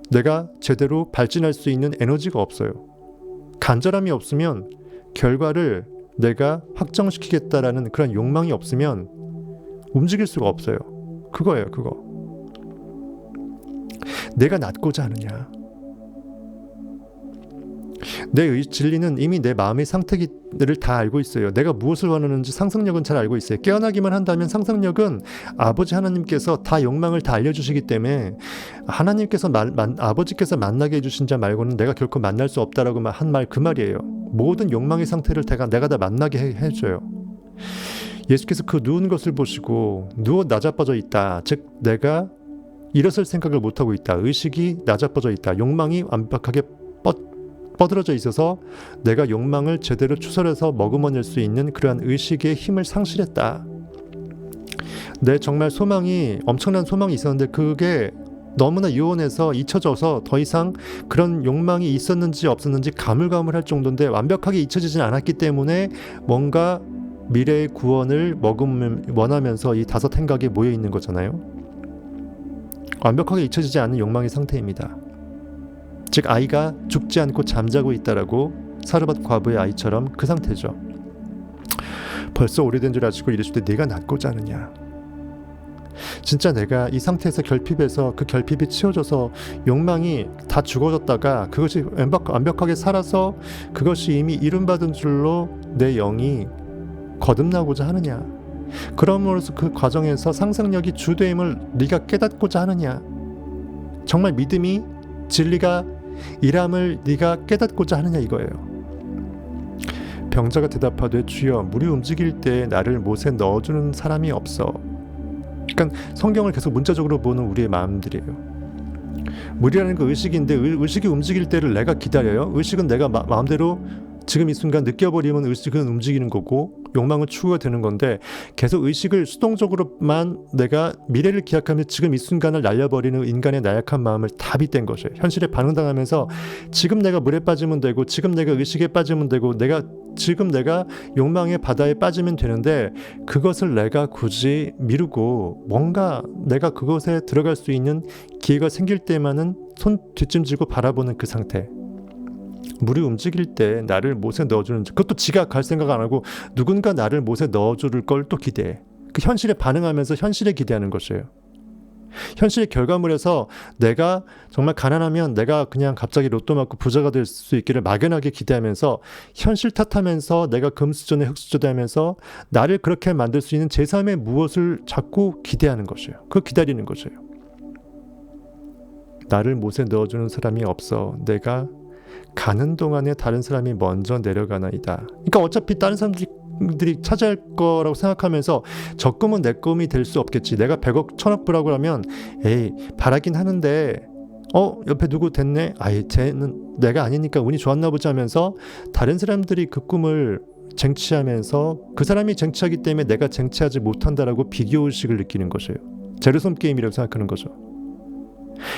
내가 제대로 발진할 수 있는 에너지가 없어요. 간절함이 없으면 결과를 내가 확정시키겠다라는 그런 욕망이 없으면 움직일 수가 없어요. 그거예요, 그거. 내가 낫고자 하느냐. 내 진리는 이미 내 마음의 상태를 다 알고 있어요. 내가 무엇을 원하는지 상상력은 잘 알고 있어요. 깨어나기만 한다면 상상력은 아버지 하나님께서 다 욕망을 다 알려주시기 때문에 하나님께서 아버지께서 만나게 해주신 자 말고는 내가 결코 만날 수 없다라고 한 말 그 말이에요. 모든 욕망의 상태를 내가 다 만나게 해줘요. 예수께서 그 누운 것을 보시고 누워 나자빠져 있다. 즉 내가 일어설 생각을 못하고 있다. 의식이 나자빠져 있다. 욕망이 완벽하게 뻗어져 있어서 내가 욕망을 제대로 추설해서 머금어낼 수 있는 그러한 의식의 힘을 상실했다. 내 정말 소망이 엄청난 소망이 있었는데 그게 너무나 유언해서 잊혀져서 더 이상 그런 욕망이 있었는지 없었는지 가물가물할 정도인데 완벽하게 잊혀지진 않았기 때문에 뭔가 미래의 구원을 원하면서 이 다섯 행각에 모여 있는 거잖아요. 완벽하게 잊혀지지 않은 욕망의 상태입니다. 즉 아이가 죽지 않고 잠자고 있다라고 사르밧 과부의 아이처럼 그 상태죠. 벌써 오래된 줄 아시고 이르시되 내가 낫고자 하느냐. 진짜 내가 이 상태에서 결핍해서 그 결핍이 치워져서 욕망이 다 죽어졌다가 그것이 완벽하게 살아서 그것이 이미 이름받은 줄로 내 영이 거듭나고자 하느냐. 그럼으로써 그 과정에서 상상력이 주됨을 네가 깨닫고자 하느냐. 정말 믿음이 진리가 일함을 네가 깨닫고자 하느냐 이거예요. 병자가 대답하되 주여 물이 움직일 때 나를 못에 넣어주는 사람이 없어. 그러니까 성경을 계속 문자적으로 보는 우리의 마음들이에요. 물이라는 거 의식인데 의식이 움직일 때를 내가 기다려요. 의식은 내가 마음대로 지금 이 순간 느껴버리면 의식은 움직이는 거고 욕망은 추구가 되는 건데 계속 의식을 수동적으로만 내가 미래를 기약하며 지금 이 순간을 날려버리는 인간의 나약한 마음을 다 빗댄 것이에요. 현실에 반응당하면서 지금 내가 물에 빠지면 되고 지금 내가 의식에 빠지면 되고 지금 내가 욕망의 바다에 빠지면 되는데 그것을 내가 굳이 미루고 뭔가 내가 그것에 들어갈 수 있는 기회가 생길 때만은 손 뒷짐지고 바라보는 그 상태. 물이 움직일 때 나를 못에 넣어주는 그것도 지가 갈 생각 안 하고 누군가 나를 못에 넣어줄 걸 또 기대해. 그 현실에 반응하면서 현실에 기대하는 것이에요. 현실의 결과물에서 내가 정말 가난하면 내가 그냥 갑자기 로또 맞고 부자가 될 수 있기를 막연하게 기대하면서 현실 탓하면서 내가 금수저네 흙수저대 하면서 나를 그렇게 만들 수 있는 제3의 무엇을 자꾸 기대하는 것이에요. 그걸 기다리는 것이에요. 나를 못에 넣어주는 사람이 없어. 내가 가는 동안에 다른 사람이 먼저 내려가나이다. 그러니까 어차피 다른 사람들이 차지할 거라고 생각하면서 적금은 내 꿈이 될 수 없겠지. 내가 100억 1000억 부라고 하면 에이 바라긴 하는데 옆에 누구 됐네. 쟤는 내가 아니니까 운이 좋았나 보지 하면서 다른 사람들이 그 꿈을 쟁취하면서 그 사람이 쟁취하기 때문에 내가 쟁취하지 못한다라고 비교의식을 느끼는 것이에요. 제로섬 게임이라고 생각하는 거죠.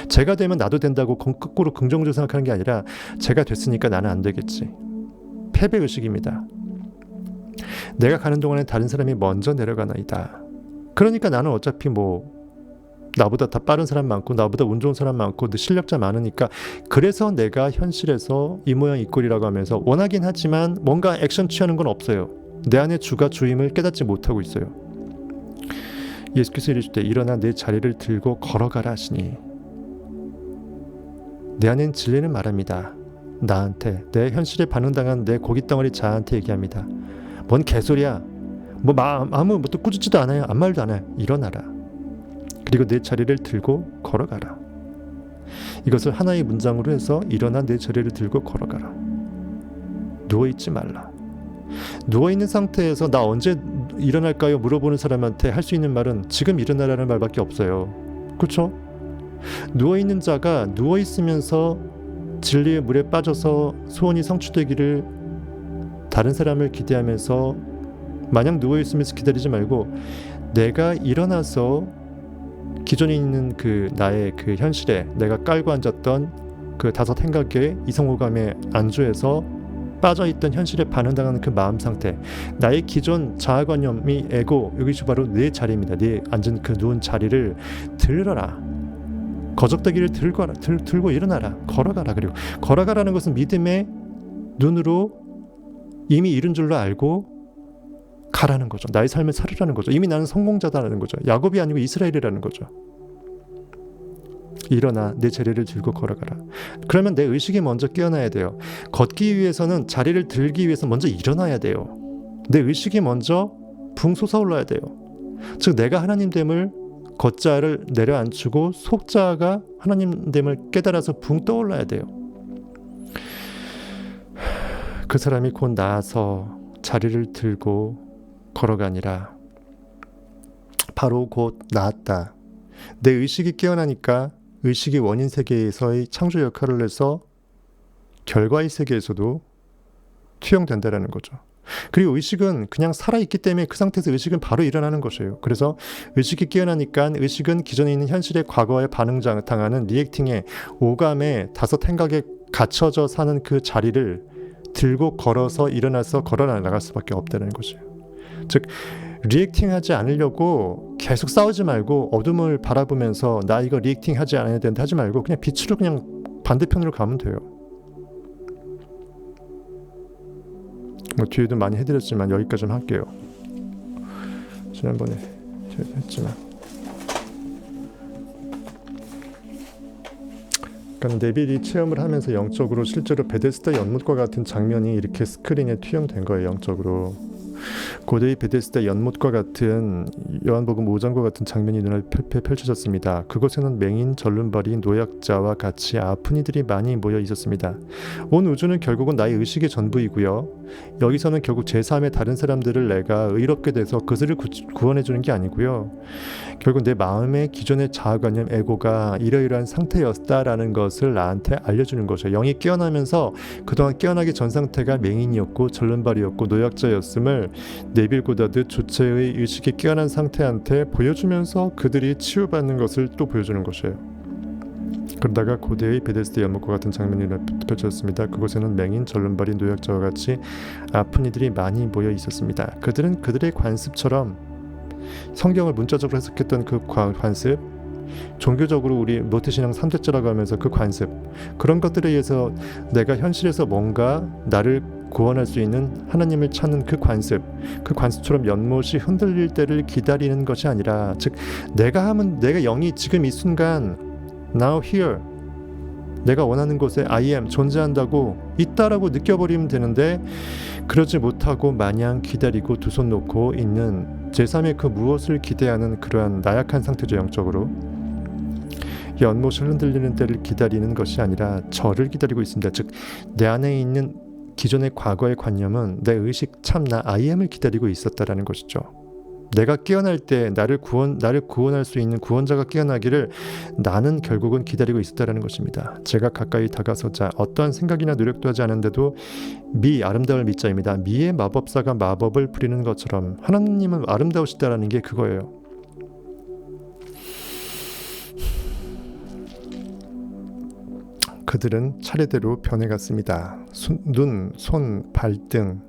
제가 되면 나도 된다고 거꾸로 긍정적으로 생각하는 게 아니라 제가 됐으니까 나는 안 되겠지. 패배의식입니다. 내가 가는 동안에 다른 사람이 먼저 내려가나이다. 그러니까 나는 어차피 나보다 다 빠른 사람 많고 나보다 운 좋은 사람 많고 실력자 많으니까 그래서 내가 현실에서 이 모양 이 꼴이라고 하면서 원하긴 하지만 뭔가 액션 취하는 건 없어요. 내 안에 주가 주임을 깨닫지 못하고 있어요. 예수께서 이르시되 일어나 내 자리를 들고 걸어가라 하시니 내 안엔 진리는 말합니다. 나한테 내 현실에 반응당한 내 고깃덩어리 자아한테 얘기합니다. 뭔 개소리야. 뭐 아무 또 꾸짖지도 않아요. 아무 말도 안 해요. 일어나라. 그리고 내 자리를 들고 걸어가라. 이것을 하나의 문장으로 해서 일어나 내 자리를 들고 걸어가라. 누워있지 말라. 누워있는 상태에서 나 언제 일어날까요? 물어보는 사람한테 할 수 있는 말은 지금 일어나라는 말밖에 없어요. 그렇죠? 누워있는 자가 누워있으면서 진리의 물에 빠져서 소원이 성취되기를 다른 사람을 기대하면서 마냥 누워있으면서 기다리지 말고 내가 일어나서 기존에 있는 그 나의 그 현실에 내가 깔고 앉았던 그 다섯 행각의 이성호감에 안주해서 빠져있던 현실에 반응당하는 그 마음 상태, 나의 기존 자아관념이 에고, 여기서 바로 내 자리입니다. 네 앉은 그 누운 자리를 들어라. 거적대기를 들고 일어나라. 걸어가라. 그리고 걸어가라는 것은 믿음의 눈으로 이미 이룬 줄로 알고 가라는 거죠. 나의 삶을 살으라는 거죠. 이미 나는 성공자다라는 거죠. 야곱이 아니고 이스라엘이라는 거죠. 일어나 내 자리를 들고 걸어가라. 그러면 내 의식이 먼저 깨어나야 돼요. 걷기 위해서는 자리를 들기 위해서 먼저 일어나야 돼요. 내 의식이 먼저 붕 솟아올라야 돼요. 즉 내가 하나님됨을 걷자를 내려앉히고 속자가 하나님됨을 깨달아서 붕 떠올라야 돼요. 그 사람이 곧 나아서 자리를 들고 걸어가니라. 바로 곧 나았다. 내 의식이 깨어나니까 의식이 원인 세계에서의 창조 역할을 해서 결과의 세계에서도 투영된다라는 거죠. 그리고 의식은 그냥 살아있기 때문에 그 상태에서 의식은 바로 일어나는 것이에요. 그래서 의식이 깨어나니까 의식은 기존에 있는 현실의 과거에 반응당하는 리액팅의 오감의 다섯 행각에 갇혀져 사는 그 자리를 들고 걸어서 일어나서 걸어 나갈 수밖에 없다는 것이에요. 즉 리액팅하지 않으려고 계속 싸우지 말고 어둠을 바라보면서 나 이거 리액팅하지 않아야 되는데 하지 말고 그냥 빛으로 그냥 반대편으로 가면 돼요. 뭐 뒤에도 많이 해드렸지만 여기까지 좀 할게요. 지난번에 했지만 그러니까 네빌이 체험을 하면서 영적으로 실제로 베데스다 연못과 같은 장면이 이렇게 스크린에 투영된 거예요. 영적으로 고대의 베데스다 연못과 같은 요한복음 5장과 같은 장면이 눈앞에 펼쳐졌습니다. 그곳에는 맹인, 절름발이, 노약자와 같이 아픈 이들이 많이 모여 있었습니다. 온 우주는 결국은 나의 의식의 전부이고요. 여기서는 결국 제3의 다른 사람들을 내가 의롭게 돼서 그들을 구원해 주는 게 아니고요. 결국 내 마음의 기존의 자아관념, 에고가 이러이러한 상태였다라는 것을 나한테 알려주는 거죠. 영이 깨어나면서 그동안 깨어나기 전 상태가 맹인이었고 절름발이었고 노약자였음을 네빌 고다드 주체의 의식이 깨어난 상태한테 보여주면서 그들이 치유받는 것을 또 보여주는 것이에요. 그러다가 고대의 베데스다 연못과 같은 장면이 펼쳐졌습니다. 그곳에는 맹인, 절름발이, 노약자와 같이 아픈 이들이 많이 모여 있었습니다. 그들은 그들의 관습처럼 성경을 문자적으로 해석했던 그 관습, 종교적으로 우리 모태신앙 3대째라고 하면서 그 관습, 그런 것들에 의해서 내가 현실에서 뭔가 나를 구원할 수 있는 하나님을 찾는 그 관습처럼 연못이 흔들릴 때를 기다리는 것이 아니라, 즉 내가 영이 지금 이 순간 now here 내가 원하는 곳에 I am 존재한다고 있다라고 느껴버리면 되는데, 그러지 못하고 마냥 기다리고 두 손 놓고 있는 제3의 그 무엇을 기대하는 그러한 나약한 상태죠. 영적으로 연못을 흔들리는 때를 기다리는 것이 아니라 저를 기다리고 있습니다. 즉 내 안에 있는 기존의 과거의 관념은 내 의식 참나 I am을 기다리고 있었다라는 것이죠. 내가 깨어날 때 나를 구원할 수 있는 구원자가 깨어나기를 나는 결국은 기다리고 있었다라는 것입니다. 제가 가까이 다가서자 어떠한 생각이나 노력도 하지 않은데도 아름다울 미자입니다. 미의 마법사가 마법을 부리는 것처럼 하나님은 아름다우시다라는 게 그거예요. 그들은 차례대로 변해갔습니다. 눈, 손, 발등,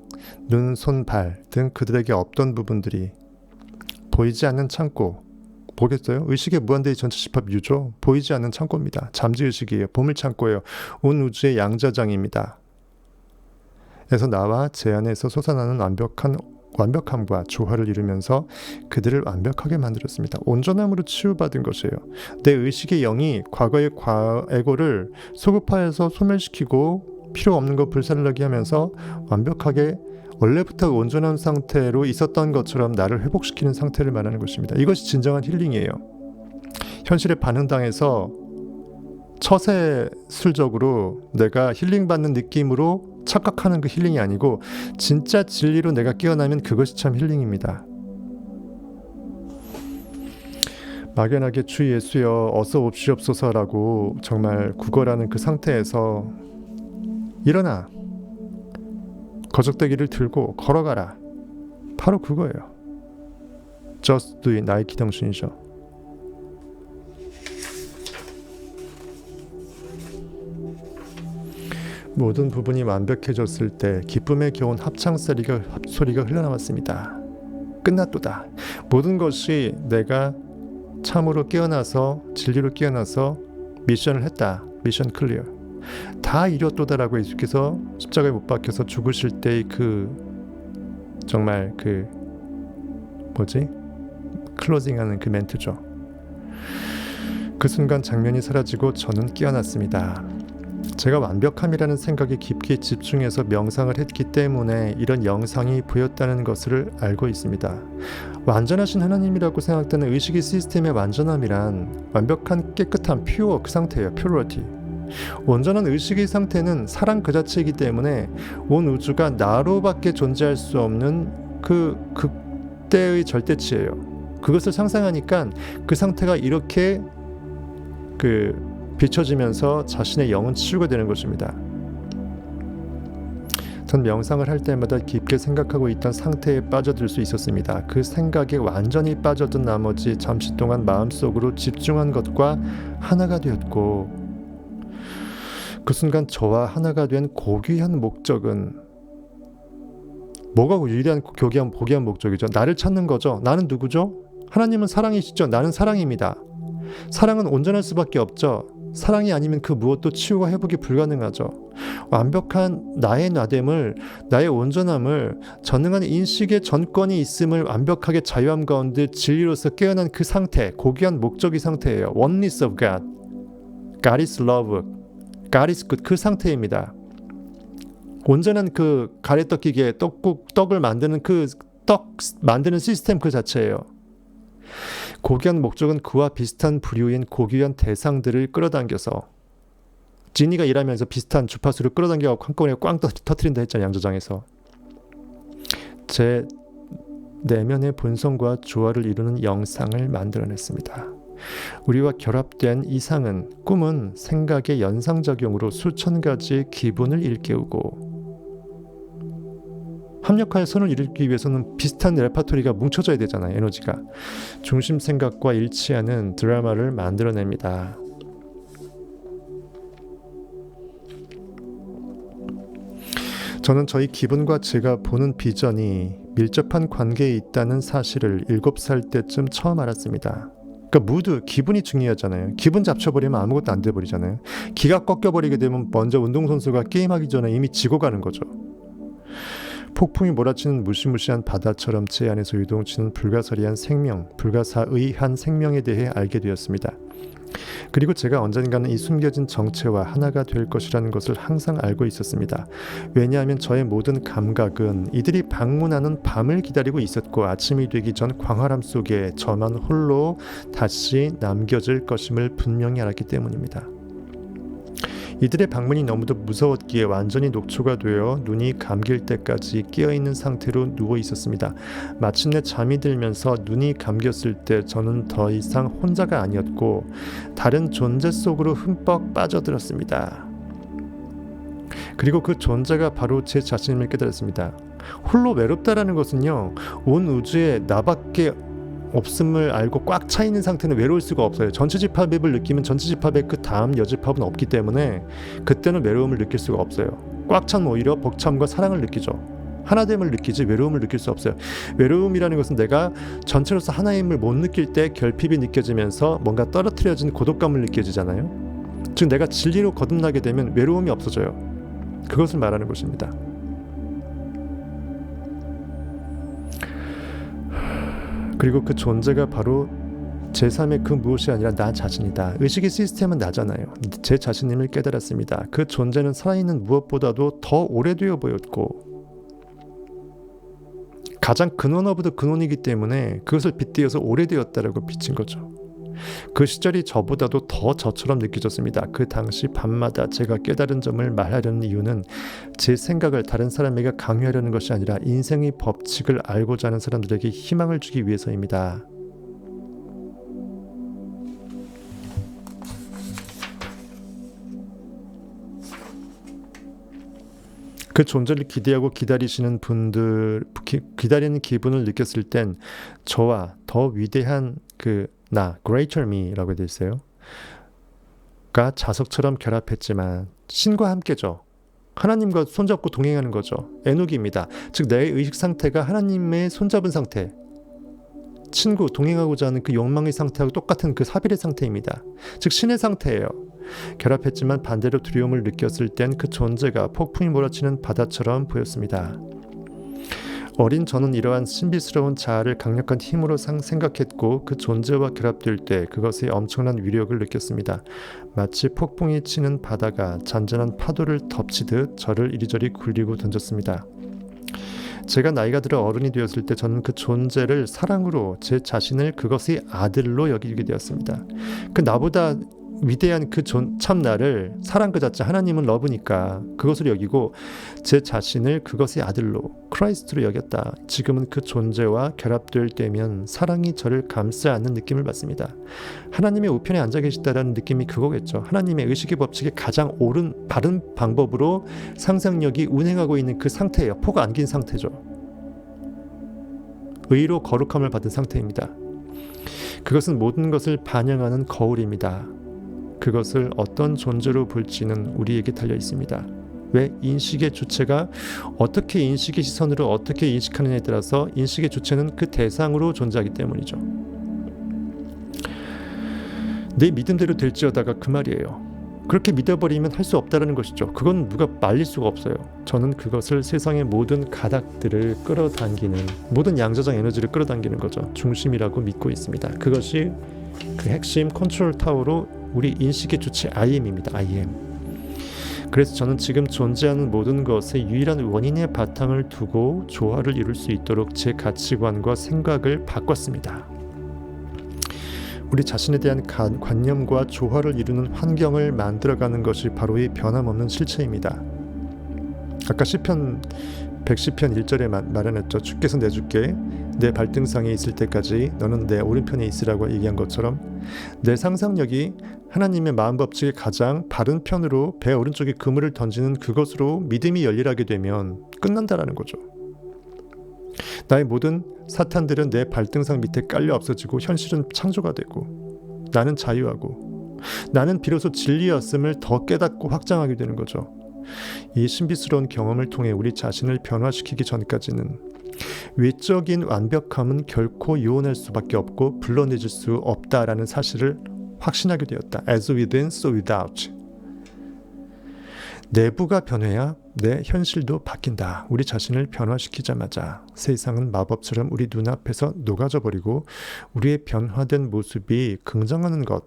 눈, 손, 발 등 그들에게 없던 부분들이 보이지 않는 창고, 보겠어요? 의식의 무한대의 전체 집합 유죠. 보이지 않는 창고입니다. 잠재의식이에요. 보물창고예요. 온 우주의 양자장입니다. 에서 나와 제 안에서 솟아나는 완벽한 완벽함과 조화를 이루면서 그들을 완벽하게 만들었습니다. 온전함으로 치유받은 것이에요. 내 의식의 영이 과거의 에고를 소급화해서 소멸시키고 필요 없는 거 불살라게 하면서 완벽하게 원래부터 온전한 상태로 있었던 것처럼 나를 회복시키는 상태를 말하는 것입니다. 이것이 진정한 힐링이에요. 현실에 반응당해서 처세술적으로 내가 힐링받는 느낌으로 착각하는 그 힐링이 아니고 진짜 진리로 내가 깨어나면 그것이 참 힐링입니다. 막연하게 주 예수여 어서 옵시옵소서라고 정말 구걸하는 그 상태에서 일어나 거적대기를 들고 걸어가라. 바로 그거예요. Just do it. 나의 기정신이죠. 모든 부분이 완벽해졌을 때 기쁨에 겨운 합창소리가 흘러나왔습니다. 끝났도다. 모든 것이 내가 참으로 깨어나서 진리로 깨어나서 미션을 했다. 미션 클리어. 다 이뤘도다라고 예수께서 십자가에 못 박혀서 죽으실 때의 그 정말 그 클로징하는 그 멘트죠. 그 순간 장면이 사라지고 저는 깨어났습니다. 제가 완벽함이라는 생각에 깊게 집중해서 명상을 했기 때문에 이런 영상이 보였다는 것을 알고 있습니다. 완전하신 하나님이라고 생각되는 의식의 시스템의 완전함이란 완벽한 깨끗한 퓨어 그 상태예요. 퓨어리티. 온전한 의식의 상태는 사랑 그 자체이기 때문에 온 우주가 나로밖에 존재할 수 없는 그 극대의 절대치예요. 그것을 상상하니까 그 상태가 이렇게 비춰지면서 자신의 영은 치유가 되는 것입니다. 전 명상을 할 때마다 깊게 생각하고 있던 상태에 빠져들 수 있었습니다. 그 생각에 완전히 빠져든 나머지 잠시 동안 마음속으로 집중한 것과 하나가 되었고 그 순간 저와 하나가 된 고귀한 목적은 뭐가 유일한 고귀한 목적이죠? 나를 찾는 거죠. 나는 누구죠? 하나님은 사랑이시죠. 나는 사랑입니다. 사랑은 온전할 수밖에 없죠. 사랑이 아니면 그 무엇도 치유와 회복이 불가능하죠. 완벽한 나의 나됨을, 나의 온전함을, 전능한 인식의 전권이 있음을 완벽하게 자유함 가운데 진리로서 깨어난 그 상태, 고귀한 목적의 상태예요. Oneness of God. God is love. God is good. 그 상태입니다. 온전한 그 가래떡기계 떡을 만드는 그 떡 만드는 시스템 그 자체예요. 고귀한 목적은 그와 비슷한 부류인 고귀한 대상들을 끌어당겨서 지니가 일하면서 비슷한 주파수를 끌어당겨서 한꺼번에 꽝 터트린다 했잖아요. 양조장에서. 제 내면의 본성과 조화를 이루는 영상을 만들어냈습니다. 우리와 결합된 이상은 꿈은 생각의 연상작용으로 수천 가지 기분을 일깨우고 합력하여 선을 이루기 위해서는 비슷한 레파토리가 뭉쳐져야 되잖아요. 에너지가. 중심 생각과 일치하는 드라마를 만들어냅니다. 저는 저희 기분과 제가 보는 비전이 밀접한 관계에 있다는 사실을 7살 때쯤 처음 알았습니다. 그러니까 기분이 중요하잖아요. 기분 잡쳐버리면 아무것도 안 돼버리잖아요. 기가 꺾여버리게 되면 먼저 운동선수가 게임하기 전에 이미 지고 가는 거죠. 폭풍이 몰아치는 무시무시한 바다처럼 제 안에서 유동치는 불가사의한 생명에 대해 알게 되었습니다. 그리고 제가 언젠가는 이 숨겨진 정체와 하나가 될 것이라는 것을 항상 알고 있었습니다. 왜냐하면 저의 모든 감각은 이들이 방문하는 밤을 기다리고 있었고 아침이 되기 전 광활함 속에 저만 홀로 다시 남겨질 것임을 분명히 알았기 때문입니다. 이들의 방문이 너무도 무서웠기에 완전히 녹초가 되어 눈이 감길 때까지 깨어있는 상태로 누워 있었습니다. 마침내 잠이 들면서 눈이 감겼을 때 저는 더 이상 혼자가 아니었고 다른 존재 속으로 흠뻑 빠져들었습니다. 그리고 그 존재가 바로 제 자신임을 깨달았습니다. 홀로 외롭다라는 것은요, 온 우주에 나밖에 없음을 알고 꽉 차 있는 상태는 외로울 수가 없어요. 전체 집합을 느끼면 전체 집합의 그 다음 여집합은 없기 때문에 그때는 외로움을 느낄 수가 없어요. 꽉 찬 오히려 벅참과 사랑을 느끼죠. 하나됨을 느끼지 외로움을 느낄 수 없어요. 외로움이라는 것은 내가 전체로서 하나임을 못 느낄 때 결핍이 느껴지면서 뭔가 떨어뜨려진 고독감을 느껴지잖아요. 즉 내가 진리로 거듭나게 되면 외로움이 없어져요. 그것을 말하는 것입니다. 그리고 그 존재가 바로 제3의 그 무엇이 아니라 나 자신이다. 의식의 시스템은 나잖아요. 제 자신임을 깨달았습니다. 그 존재는 살아있는 무엇보다도 더 오래되어 보였고 가장 근원 오브 근원이기 때문에 그것을 빗대어서 오래되었다라고 비친 거죠. 그 시절이 저보다도 더 저처럼 느껴졌습니다. 그 당시 밤마다 제가 깨달은 점을 말하려는 이유는 제 생각을 다른 사람에게 강요하려는 것이 아니라 인생의 법칙을 알고자 하는 사람들에게 희망을 주기 위해서입니다. 그 존재를 기대하고 기다리시는 분들, 기다리는 기분을 느꼈을 땐 저와 더 위대한 나, greater me라고 되어 있어요. 가 자석처럼 결합했지만 신과 함께죠. 하나님과 손잡고 동행하는 거죠. 에녹입니다. 즉 내 의식 상태가 하나님의 손잡은 상태, 친구, 동행하고자 하는 그 욕망의 상태하고 똑같은 그 사별의 상태입니다. 즉 신의 상태예요. 결합했지만 반대로 두려움을 느꼈을 땐 그 존재가 폭풍이 몰아치는 바다처럼 보였습니다. 어린 저는 이러한 신비스러운 자아를 강력한 힘으로 생각했고 그 존재와 결합될 때 그것의 엄청난 위력을 느꼈습니다. 마치 폭풍이 치는 바다가 잔잔한 파도를 덮치듯 저를 이리저리 굴리고 던졌습니다. 제가 나이가 들어 어른이 되었을 때 저는 그 존재를 사랑으로 제 자신을 그것의 아들로 여기게 되었습니다. 그 나보다 위대한 그 참 나를 사랑 그 자체 하나님은 러브니까 그것을 여기고 제 자신을 그것의 아들로 크라이스트로 여겼다. 지금은 그 존재와 결합될 때면 사랑이 저를 감싸 안는 느낌을 받습니다. 하나님의 우편에 앉아 계시다라는 느낌이 그거겠죠. 하나님의 의식의 법칙에 가장 옳은 바른 방법으로 상상력이 운행하고 있는 그 상태예요. 포가 안긴 상태죠. 의로 거룩함을 받은 상태입니다. 그것은 모든 것을 반영하는 거울입니다. 그것을 어떤 존재로 볼지는 우리에게 달려 있습니다. 왜? 인식의 주체가 어떻게 인식의 시선으로 어떻게 인식하느냐에 따라서 인식의 주체는 그 대상으로 존재하기 때문이죠. 내 믿음대로 될지어다가 그 말이에요. 그렇게 믿어버리면 할 수 없다는 것이죠. 그건 누가 말릴 수가 없어요. 저는 그것을 세상의 모든 가닥들을 끌어당기는 모든 양자적 에너지를 끌어당기는 거죠. 중심이라고 믿고 있습니다. 그것이 그 핵심 컨트롤 타워로 우리 인식의 주체 I am입니다. I am. 그래서 저는 지금 존재하는 모든 것의 유일한 원인의 바탕을 두고 조화를 이룰 수 있도록 제 가치관과 생각을 바꿨습니다. 우리 자신에 대한 관념과 조화를 이루는 환경을 만들어가는 것이 바로 이 변함없는 실체입니다. 아까 시편 110편 1절에 말해놨죠. 주께서 내주께 내 발등상에 있을 때까지 너는 내 오른편에 있으라고 얘기한 것처럼 내 상상력이 하나님의 마음 법칙의 가장 바른 편으로 배 오른쪽에 그물을 던지는 그것으로 믿음이 열일하게 되면 끝난다라는 거죠. 나의 모든 사탄들은 내 발등상 밑에 깔려 없어지고 현실은 창조가 되고 나는 자유하고 나는 비로소 진리였음을 더 깨닫고 확장하게 되는 거죠. 이 신비스러운 경험을 통해 우리 자신을 변화시키기 전까지는 외적인 완벽함은 결코 요원할 수밖에 없고 불러내질 수 없다라는 사실을 확신하게 되었다. As within, so without. 내부가 변해야 내 현실도 바뀐다. 우리 자신을 변화시키자마자 세상은 마법처럼 우리 눈앞에서 녹아져 버리고 우리의 변화된 모습이 긍정하는 것,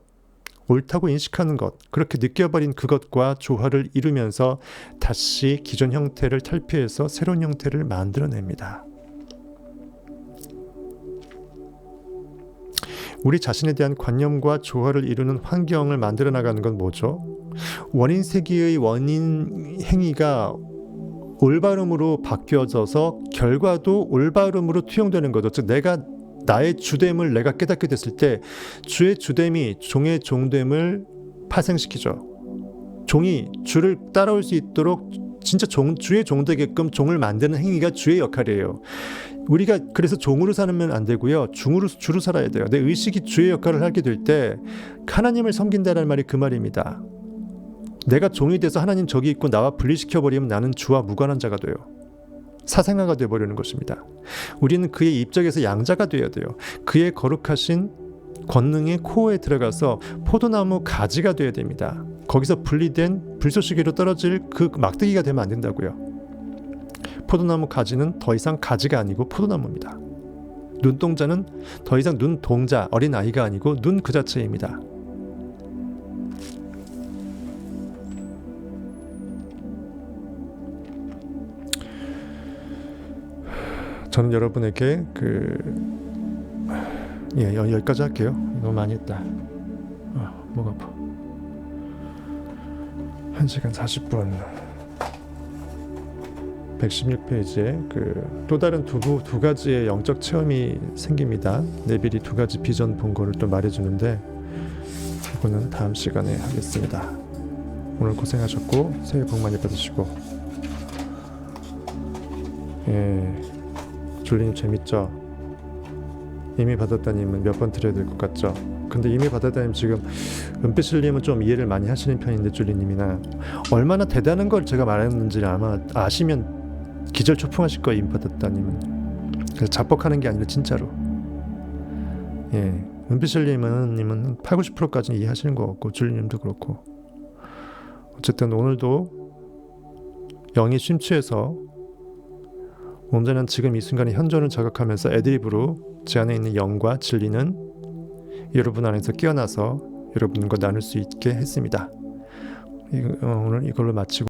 옳다고 인식하는 것, 그렇게 느껴버린 그것과 조화를 이루면서 다시 기존 형태를 탈피해서 새로운 형태를 만들어냅니다. 우리 자신에 대한 관념과 조화를 이루는 환경을 만들어 나가는 건 뭐죠? 원인 세기의 원인 행위가 올바름으로 바뀌어져서 결과도 올바름으로 투영되는 거죠. 즉 내가 나의 주됨을 내가 깨닫게 됐을 때 주의 주됨이 종의 종됨을 파생시키죠. 종이 주를 따라올 수 있도록 진짜 주의 종 되게끔 종을 만드는 행위가 주의 역할이에요. 우리가 그래서 종으로 살면 안 되고요. 주로 살아야 돼요. 내 의식이 주의 역할을 하게 될 때 하나님을 섬긴다는 말이 그 말입니다. 내가 종이 돼서 하나님 저기 있고 나와 분리시켜버리면 나는 주와 무관한 자가 돼요. 사생아가 되어버리는 것입니다. 우리는 그의 입장에서 양자가 되어야 돼요. 그의 거룩하신 권능의 코어에 들어가서 포도나무 가지가 되어야 됩니다. 거기서 분리된 불쏘시개로 떨어질 그 막대기가 되면 안 된다고요. 포도나무 가지는 더 이상 가지가 아니고 포도나무입니다. 눈동자는 더 이상 눈동자, 어린 아이가 아니고 눈 그 자체입니다. 저는 여러분에게 여기까지 할게요. 너무 많이 했다. 목 아파. 1시간 40분. 116페이지에 또 다른 두 가지의 영적 체험이 생깁니다. 네빌이 두 가지 비전 본 거를 또 말해주는데 이거는 다음 시간에 하겠습니다. 오늘 고생하셨고 새해 복 많이 받으시고. 졸리님 재밌죠? 이미 받았다님은 몇 번 드려야 될 것 같죠? 근데 이미 받았다님 지금 은빛실님은 좀 이해를 많이 하시는 편인데 졸리님이나 얼마나 대단한 걸 제가 말했는지 아마 아시면 기절초풍하실 거예요. 이미 받았다님은. 그래서 자뻑하는 게 아니라 진짜로. 은빛실님은 8, 90%까지는 이해하시는 것 같고 졸리님도 그렇고. 어쨌든 오늘도 영이 심취해서 온전한 지금 이 순간의 현존을 자각하면서 애드립으로 제 안에 있는 영과 진리는 여러분 안에서 깨어나서 여러분과 나눌 수 있게 했습니다. 오늘 이걸로 마치고